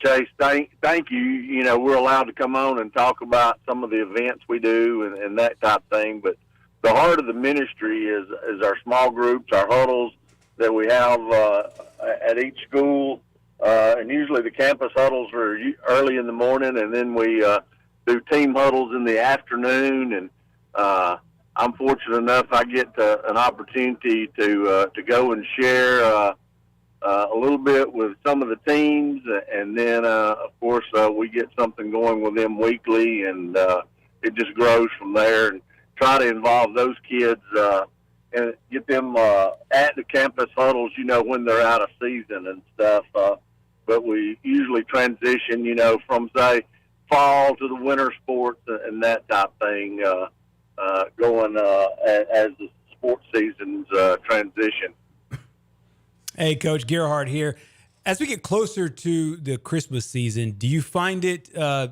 Chase, thank you. You know, we're allowed to come on and talk about some of the events we do and that type of thing, but the heart of the ministry is our small groups, our huddles that we have at each school, and usually the campus huddles are early in the morning, and then we do team huddles in the afternoon. And I'm fortunate enough I get an opportunity to go and share a little bit with some of the teams, and then of course we get something going with them weekly, and it just grows from there. And try to involve those kids and get them at the campus huddles, you know, when they're out of season and stuff. But we usually transition, you know, from, say, fall to the winter sports and that type of thing going as the sports seasons transition. Hey, Coach, Gerhard here. As we get closer to the Christmas season, do you find it a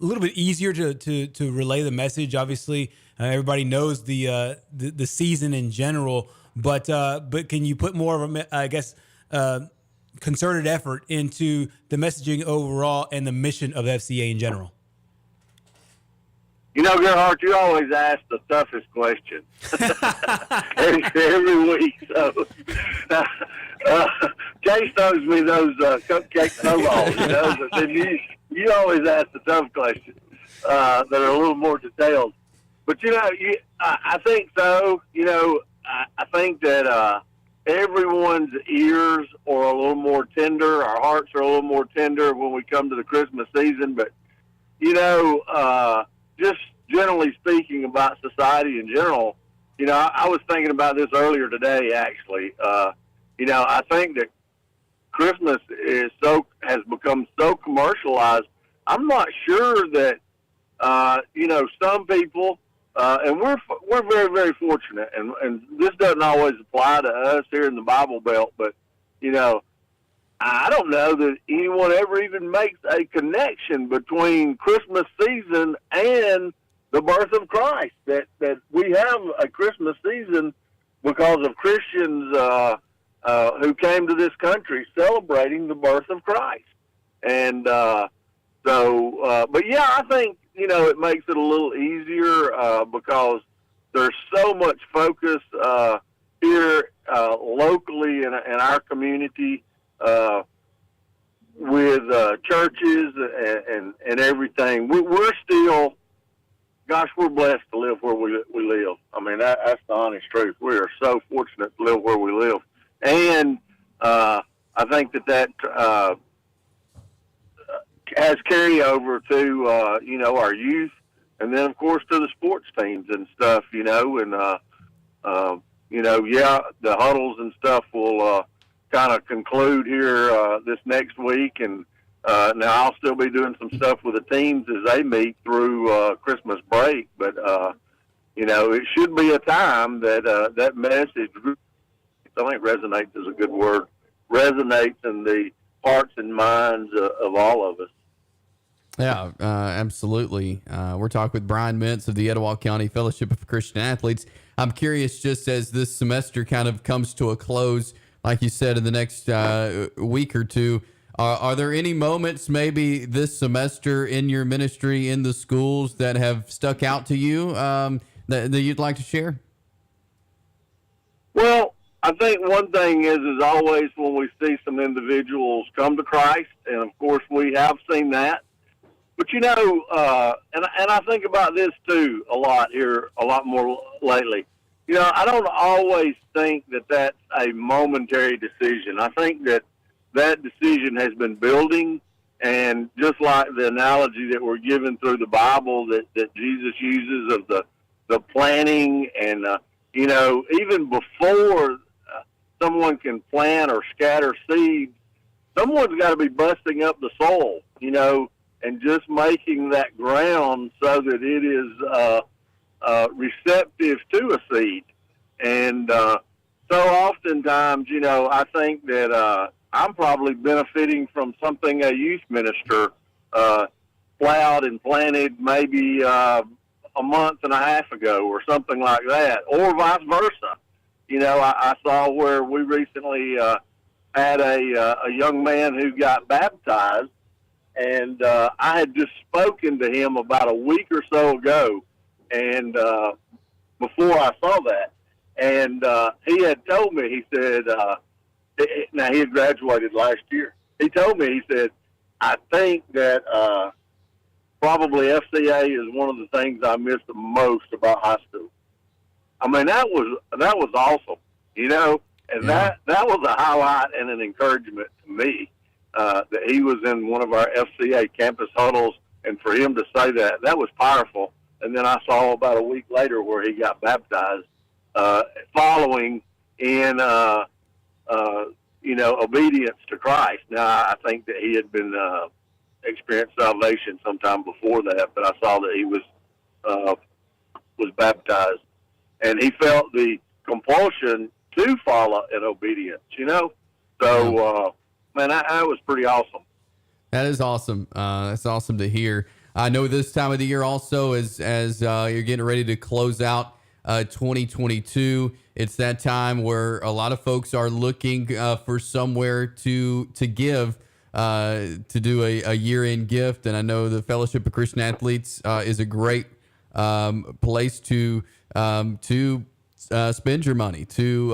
little bit easier to relay the message? Obviously, everybody knows the season in general, but can you put more of a, I guess, concerted effort into the messaging overall and the mission of FCA in general? You know, Gerhard, you always ask the toughest question every week. So, Chase knows me those cupcake snowballs. You know, but you always ask the tough questions that are a little more detailed. But you know, I think so. You know, I think that everyone's ears are a little more tender. Our hearts are a little more tender when we come to the Christmas season. But you know, just generally speaking about society in general, you know, I was thinking about this earlier today. Actually, you know, I think that Christmas has become so commercialized. I'm not sure that you know, some people. And we're very, very fortunate, and this doesn't always apply to us here in the Bible Belt, but, you know, I don't know that anyone ever even makes a connection between Christmas season and the birth of Christ, that we have a Christmas season because of Christians who came to this country celebrating the birth of Christ. And but, yeah, I think, you know, it makes it a little easier because there's so much focus here locally in our community with churches and everything. We're still, gosh, we're blessed to live where we live. I mean, that's the honest truth. We are so fortunate to live where we live. And I think that has carryover to, you know, our youth, and then, of course, to the sports teams and stuff, you know, and, you know, yeah, the huddles and stuff will kind of conclude here this next week, and now I'll still be doing some stuff with the teams as they meet through Christmas break, but, you know, it should be a time that that message, I think resonates is a good word, resonates in the hearts and minds of all of us. Yeah, absolutely. We're talking with Brian Mintz of the Etowah County Fellowship of Christian Athletes. I'm curious, just as this semester kind of comes to a close, like you said, in the next week or two, are there any moments maybe this semester in your ministry in the schools that have stuck out to you that you'd like to share? Well, I think one thing is always when we see some individuals come to Christ, and of course we have seen that. But, you know, and I think about this, too, a lot here, a lot more lately. I don't always think that that's a momentary decision. I think that decision has been building, and just like the analogy that we're given through the Bible that Jesus uses of the planting and, even before someone can plant or scatter seeds, someone's got to be busting up the soil, and just making that ground so that it is receptive to a seed. And so oftentimes, I think that I'm probably benefiting from something a youth minister plowed and planted maybe a month and a half ago or something like that, or vice versa. I saw where we recently had a young man who got baptized, and I had just spoken to him about a week or so ago, and before I saw that, and he had told me, he said, now he had graduated last year. He told me, he said, I think that probably FCA is one of the things I miss the most about high school. I mean, that was awesome, and that was a highlight and an encouragement to me that he was in one of our FCA campus huddles, and for him to say that was powerful. And then I saw about a week later where he got baptized, following in obedience to Christ. Now, I think that he had been experienced salvation sometime before that, but I saw that he was baptized, and he felt the compulsion to follow in obedience. So man, that was pretty awesome. That is awesome. That's awesome to hear. I know this time of the year also, as you're getting ready to close out 2022, it's that time where a lot of folks are looking for somewhere to give, to do a year-end gift. And I know the Fellowship of Christian Athletes is a great place to spend your money, to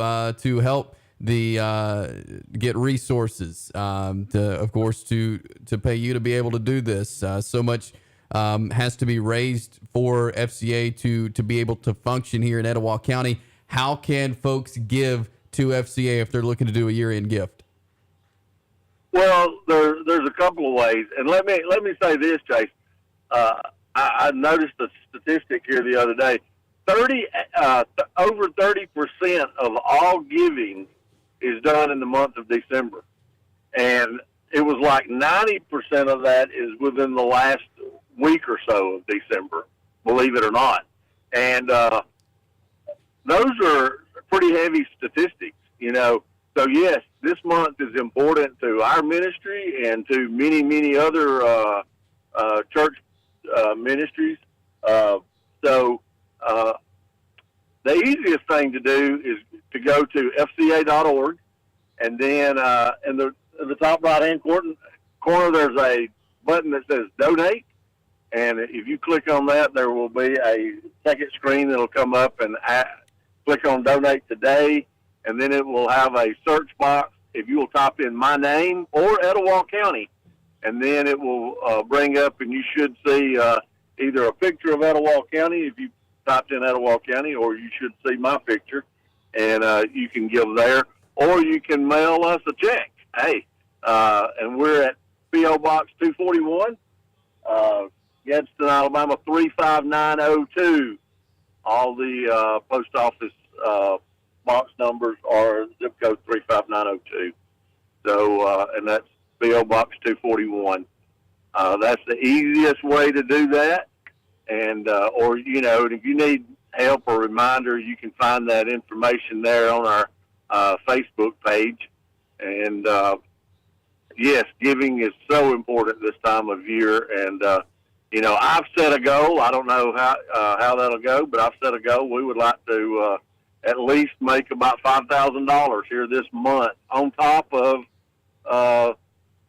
help get resources, of course, to pay you to be able to do this. So much has to be raised for FCA to be able to function here in Etowah County. How can folks give to FCA if they're looking to do a year-end gift? Well, there's a couple of ways, and let me say this, Chase. I noticed a statistic here the other day. Over 30% of all giving is done in the month of December, and it was like 90% of that is within the last week or so of December, believe it or not. And those are pretty heavy statistics, So yes, this month is important to our ministry and to many, many other church ministries. So the easiest thing to do is to go to fca.org, and then in the top right-hand corner, there's a button that says Donate. And if you click on that, there will be a second screen that will come up, and click on Donate Today, and then it will have a search box. If you will type in my name or Etowah County, and then it will bring up, and you should see either a picture of Etowah County if you typed in Etowah County, or you should see my picture, and you can give there, or you can mail us a check. Hey, and we're at P.O. Box 241. Gadsden, Alabama 35902. All the post office box numbers are zip code 35902. So, and that's P.O. Box 241. That's the easiest way to do that. And, or, if you need help or reminder, you can find that information there on our Facebook page. And, yes, giving is so important this time of year. And, I've set a goal. I don't know how that'll go, but I've set a goal. We would like to at least make about $5,000 here this month, on top of,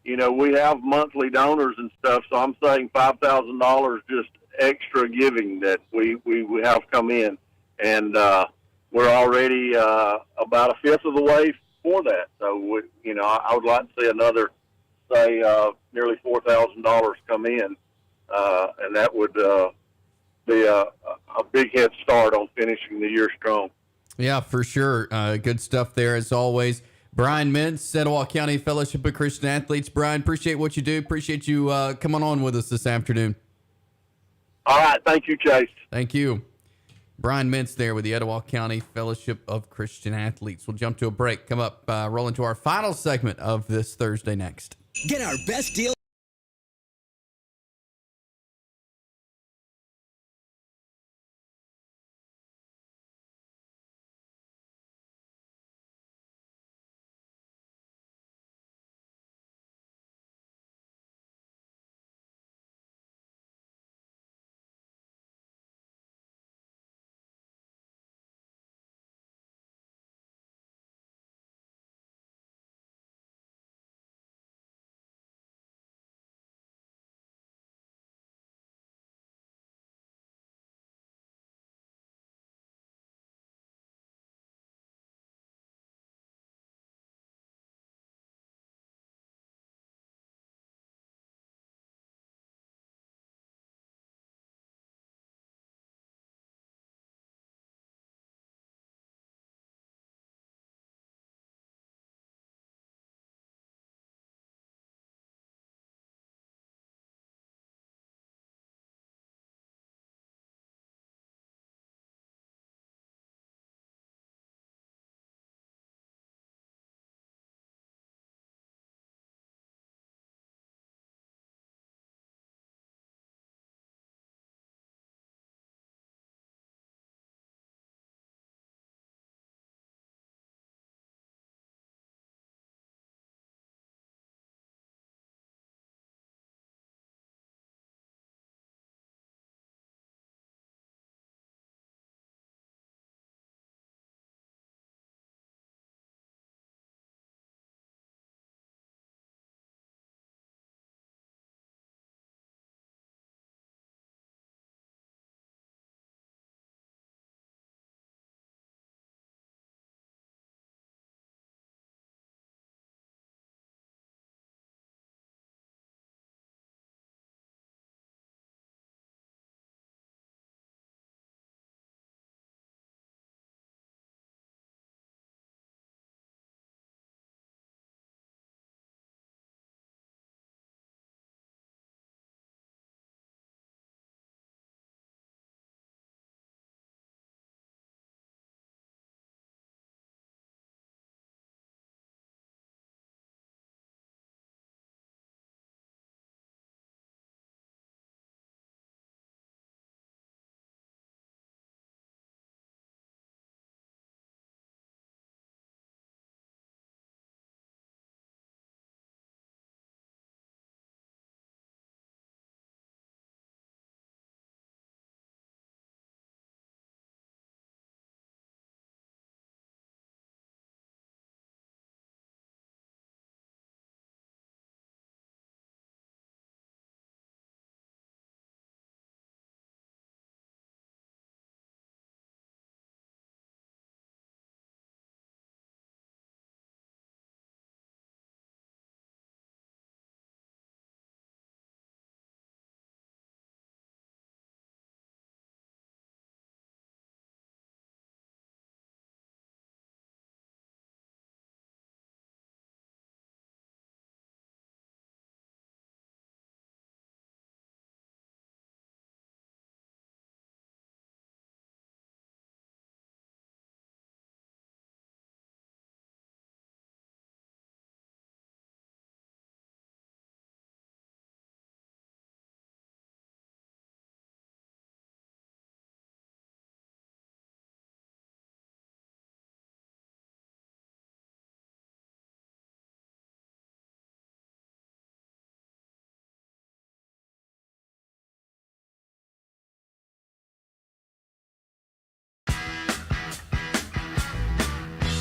we have monthly donors and stuff. So I'm saying $5,000 just extra giving that we have come in, and we're already about a fifth of the way for that. So I would like to see another, say, nearly $4,000 come in. And that would be a big head start on finishing the year strong. Yeah, for sure. Good stuff there as always. Brian Mintz, Etowah County Fellowship of Christian Athletes. Brian, appreciate what you do. Appreciate you coming on with us this afternoon. All right. Thank you, Chase. Thank you. Brian Mintz there with the Etowah County Fellowship of Christian Athletes. We'll jump to a break. Come up, roll into our final segment of this Thursday next. Get our best deal.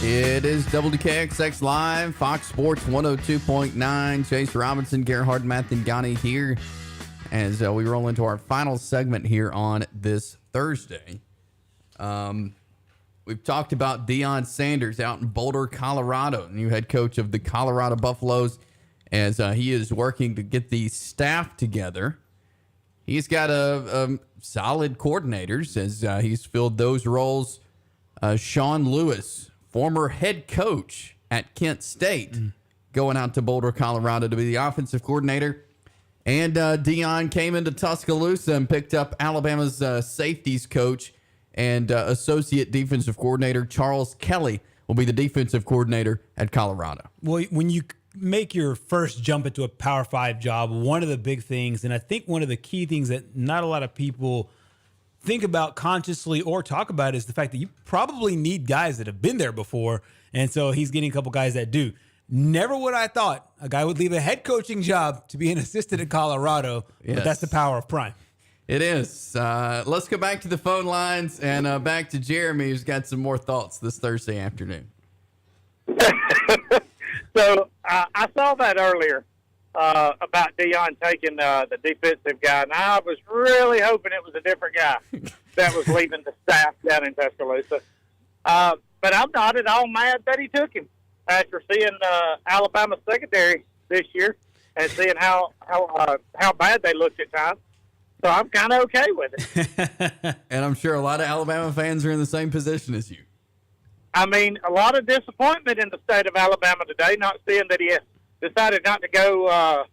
It is WKXX Live, Fox Sports 102.9. Chase Robinson, Gerhard, Mathangani here as we roll into our final segment here on this Thursday. We've talked about Deion Sanders out in Boulder, Colorado, new head coach of the Colorado Buffaloes, as he is working to get the staff together. He's got a solid coordinators as he's filled those roles Sean Lewis, former head coach at Kent State, going out to Boulder, Colorado to be the offensive coordinator. And Deion came into Tuscaloosa and picked up Alabama's safeties coach and associate defensive coordinator Charles Kelly will be the defensive coordinator at Colorado. Well, when you make your first jump into a Power 5 job, one of the big things, and I think one of the key things that not a lot of people think about consciously or talk about, is the fact that you probably need guys that have been there before. And so he's getting a couple guys that do. Never would I thought a guy would leave a head coaching job to be an assistant at Colorado, but that's the power of Prime. It is. Let's go back to the phone lines and back to Jeremy, who's got some more thoughts this Thursday afternoon. So I saw that earlier about Deion taking the defensive guy, and I was really hoping it was a different guy that was leaving the staff down in Tuscaloosa. But I'm not at all mad that he took him after seeing Alabama secondary this year and seeing how bad they looked at times. So I'm kind of okay with it. And I'm sure a lot of Alabama fans are in the same position as you. I mean, a lot of disappointment in the state of Alabama today, not seeing that he decided not to go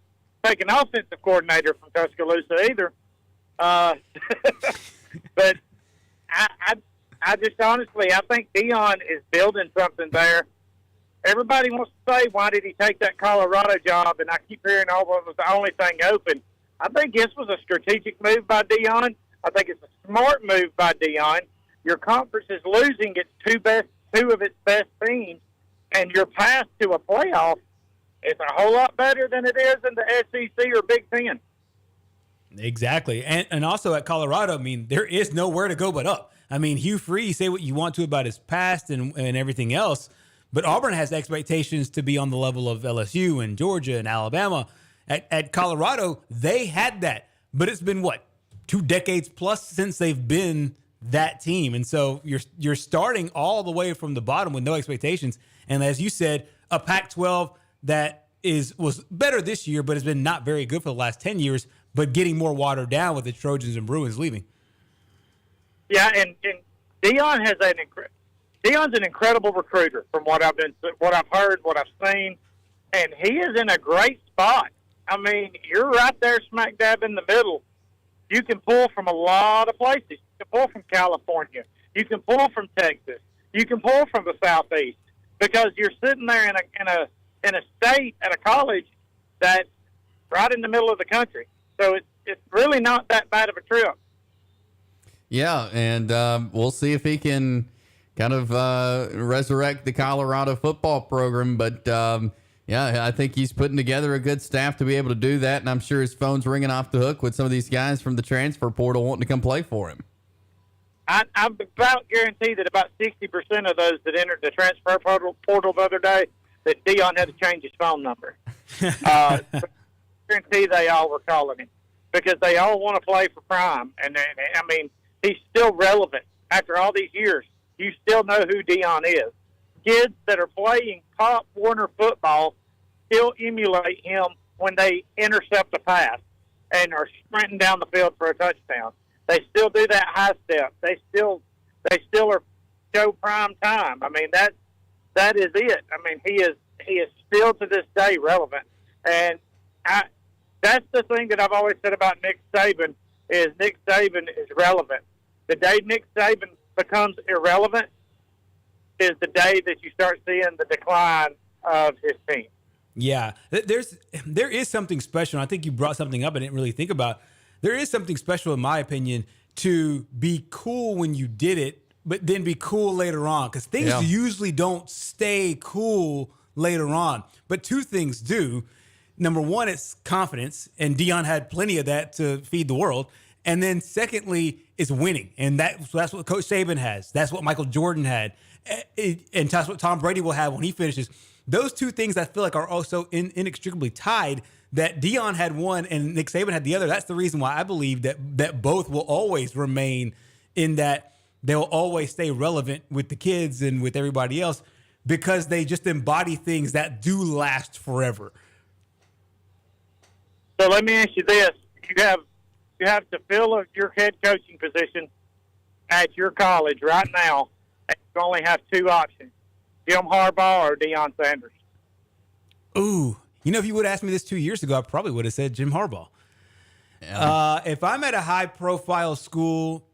take an offensive coordinator from Tuscaloosa either. But I just honestly, I think Deion is building something there. Everybody wants to say, why did he take that Colorado job? And I keep hearing, oh, well, it was the only thing open. I think this was a strategic move by Deion. I think it's a smart move by Deion. Your conference is losing its two of its best teams, and your path to a playoff is a whole lot better than it is in the SEC or Big Ten. Exactly. And also at Colorado, I mean, there is nowhere to go but up. I mean, Hugh Freeze, say what you want to about his past and everything else, but Auburn has expectations to be on the level of LSU and Georgia and Alabama. At Colorado, they had that, but it's been 2 decades plus since they've been that team. And so you're starting all the way from the bottom with no expectations. And as you said, a Pac-12 that was better this year, but has been not very good for the last 10 years, but getting more watered down with the Trojans and Bruins leaving. Yeah, and Deion Deion's an incredible recruiter from what I've heard, what I've seen, and he is in a great spot. I mean, you're right there smack dab in the middle. You can pull from a lot of places. You can pull from California. You can pull from Texas. You can pull from the Southeast because you're sitting there in a state at a college that's right in the middle of the country. So it's really not that bad of a trip. Yeah, and we'll see if he can kind of resurrect the Colorado football program. But, yeah, I think he's putting together a good staff to be able to do that, and I'm sure his phone's ringing off the hook with some of these guys from the transfer portal wanting to come play for him. I'm about guaranteed that about 60% of those that entered the transfer portal the other day, that Deion had to change his phone number. Guarantee they all were calling him because they all want to play for Prime. And, I mean, he's still relevant. After all these years, you still know who Deion is. Kids that are playing Pop Warner football still emulate him when they intercept a pass and are sprinting down the field for a touchdown. They still do that high step. They still are show prime time. I mean, that is it. I mean, he is still to this day relevant. And that's the thing that I've always said about Nick Saban is Nick Saban is relevant. The day Nick Saban becomes irrelevant is the day that you start seeing the decline of his team. Yeah, there is something special. And I think you brought something up I didn't really think about. There is something special, in my opinion, to be cool when you did it, but then be cool later on. Because things usually don't stay cool later on. But two things do. Number one, it's confidence. And Deion had plenty of that to feed the world. And then secondly, it's winning. And that's what Coach Saban has. That's what Michael Jordan had. And that's what Tom Brady will have when he finishes. Those two things I feel like are also inextricably tied. That Deion had one and Nick Saban had the other. That's the reason why I believe that both will always remain in that they'll always stay relevant with the kids and with everybody else because they just embody things that do last forever. So let me ask you this. You have to fill your head coaching position at your college right now. and you only have two options: Jim Harbaugh or Deion Sanders. Ooh, if you would have asked me this 2 years ago, I probably would have said Jim Harbaugh. Yeah. If I'm at a high-profile school,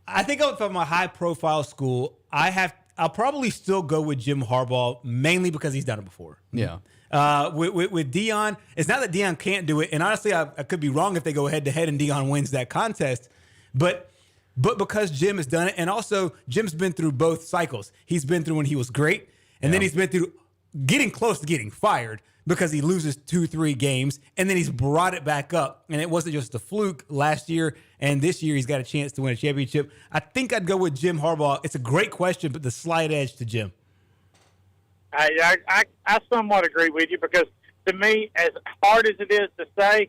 I think if I'm a high-profile school, I'll probably still go with Jim Harbaugh, mainly because he's done it before. Yeah. With Deion, it's not that Deion can't do it, and honestly, I could be wrong if they go head-to-head and Deion wins that contest, but because Jim has done it, and also Jim's been through both cycles. He's been through when he was great, and then he's been through getting close to getting fired because he loses 2-3 games, and then he's brought it back up. And it wasn't just a fluke last year, and this year he's got a chance to win a championship. I think I'd go with Jim Harbaugh. It's a great question, but the slight edge to Jim. I somewhat agree with you because, to me, as hard as it is to say,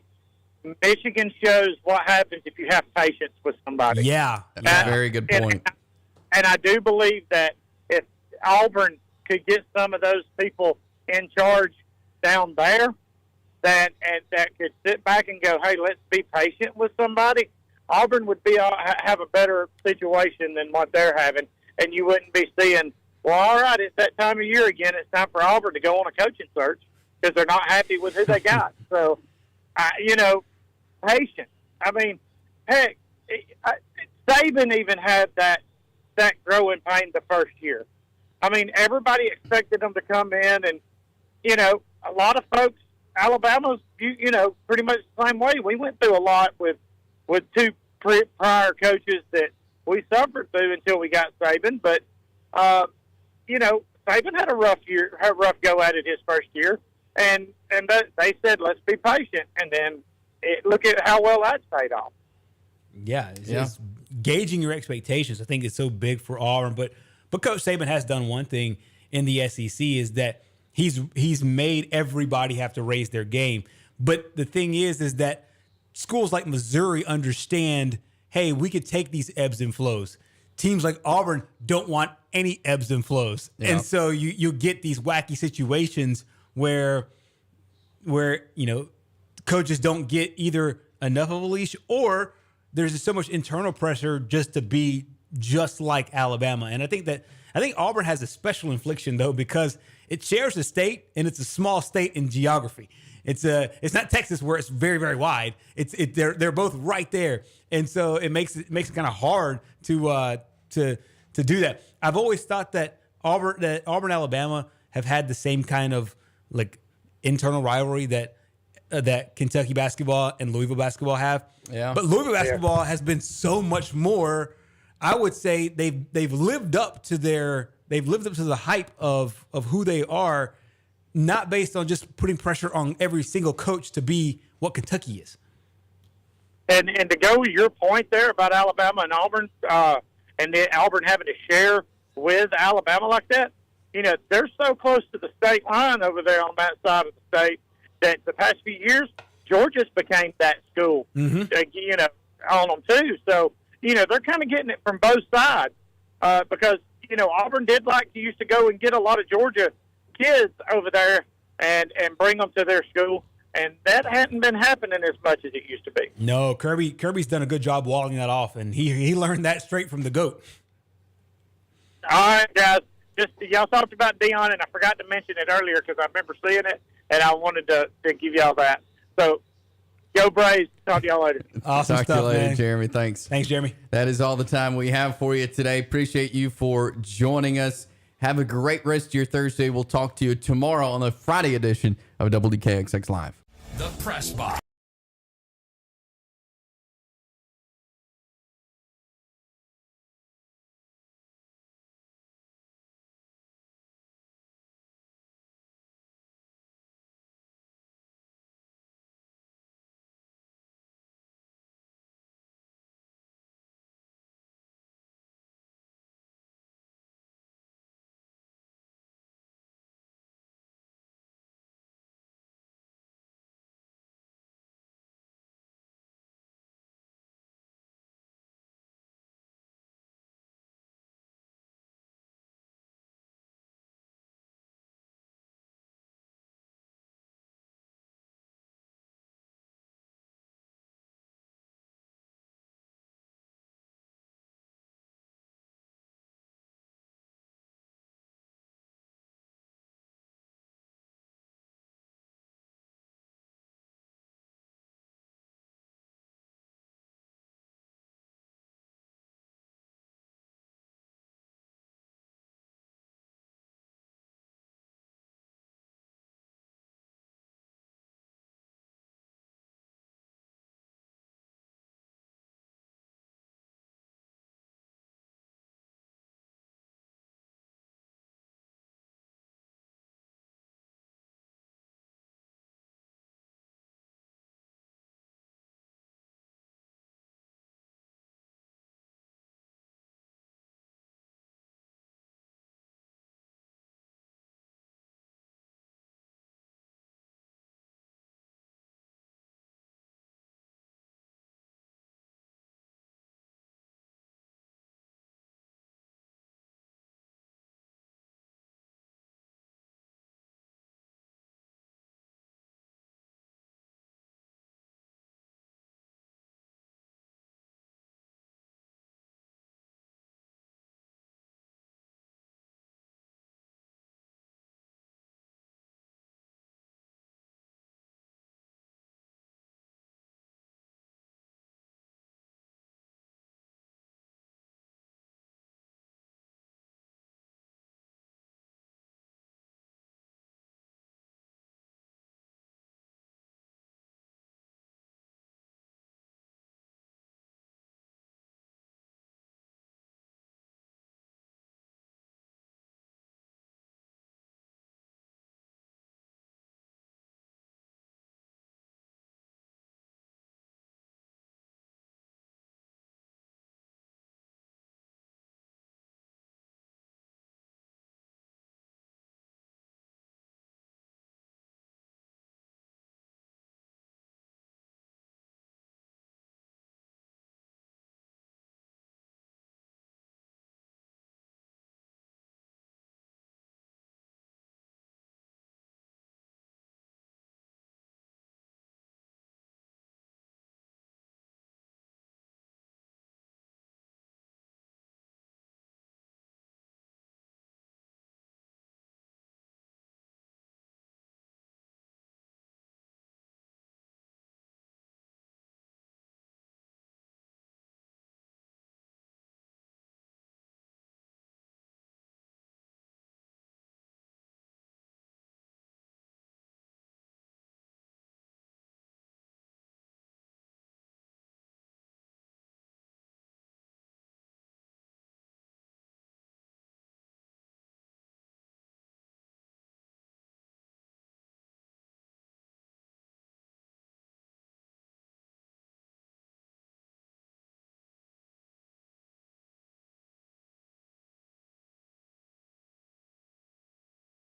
Michigan shows what happens if you have patience with somebody. Yeah. That's a very good point. And I do believe that if Auburn could get some of those people in charge down there that could sit back and go, hey, let's be patient with somebody, Auburn would have a better situation than what they're having, and you wouldn't be seeing, well, all right, it's that time of year again. It's time for Auburn to go on a coaching search because they're not happy with who they got. So, patience. I mean, heck, Saban even had that growing pain the first year. I mean, everybody expected them to come in, and a lot of folks, Alabama's, pretty much the same way. We went through a lot with two prior coaches that we suffered through until we got Saban. But Saban had a rough go at it his first year, and they said, let's be patient, and then look at how well that's paid off. Yeah, it's gauging your expectations. I think it's so big for Auburn, but Coach Saban has done one thing in the SEC is that he's made everybody have to raise their game. But the thing is that schools like Missouri understand, hey, we could take these ebbs and flows. Teams like Auburn don't want any ebbs and flows. Yeah. And so you get these wacky situations where coaches don't get either enough of a leash or there's just so much internal pressure just to be just like Alabama. And I think Auburn has a special infliction though, because it shares a state and it's a small state in geography. It's not Texas where it's very, very wide. They're both right there. And so it makes it kind of hard to do that. I've always thought that Auburn, Alabama have had the same kind of like internal rivalry that Kentucky basketball and Louisville basketball have. Yeah. But Louisville basketball has been so much more. I would say they've lived up to the hype of who they are, not based on just putting pressure on every single coach to be what Kentucky is. And to go with your point there about Alabama and Auburn, and then Auburn having to share with Alabama like that, they're so close to the state line over there on that side of the state that the past few years, Georgia's became that school, on them too. So, they're kind of getting it from both sides because, Auburn did like to used to go and get a lot of Georgia kids over there and bring them to their school. And that hadn't been happening as much as it used to be. No, Kirby's done a good job walling that off, and he learned that straight from the GOAT. All right, guys. Just y'all talked about Deion, and I forgot to mention it earlier because I remember seeing it, and I wanted to give y'all that. So, go Braves. Talk to y'all later. Awesome Talk stuff, to you later, man. Jeremy. Thanks. Thanks, Jeremy. That is all the time we have for you today. Appreciate you for joining us. Have a great rest of your Thursday. We'll talk to you tomorrow on the Friday edition of WKXX Live. The Press Box.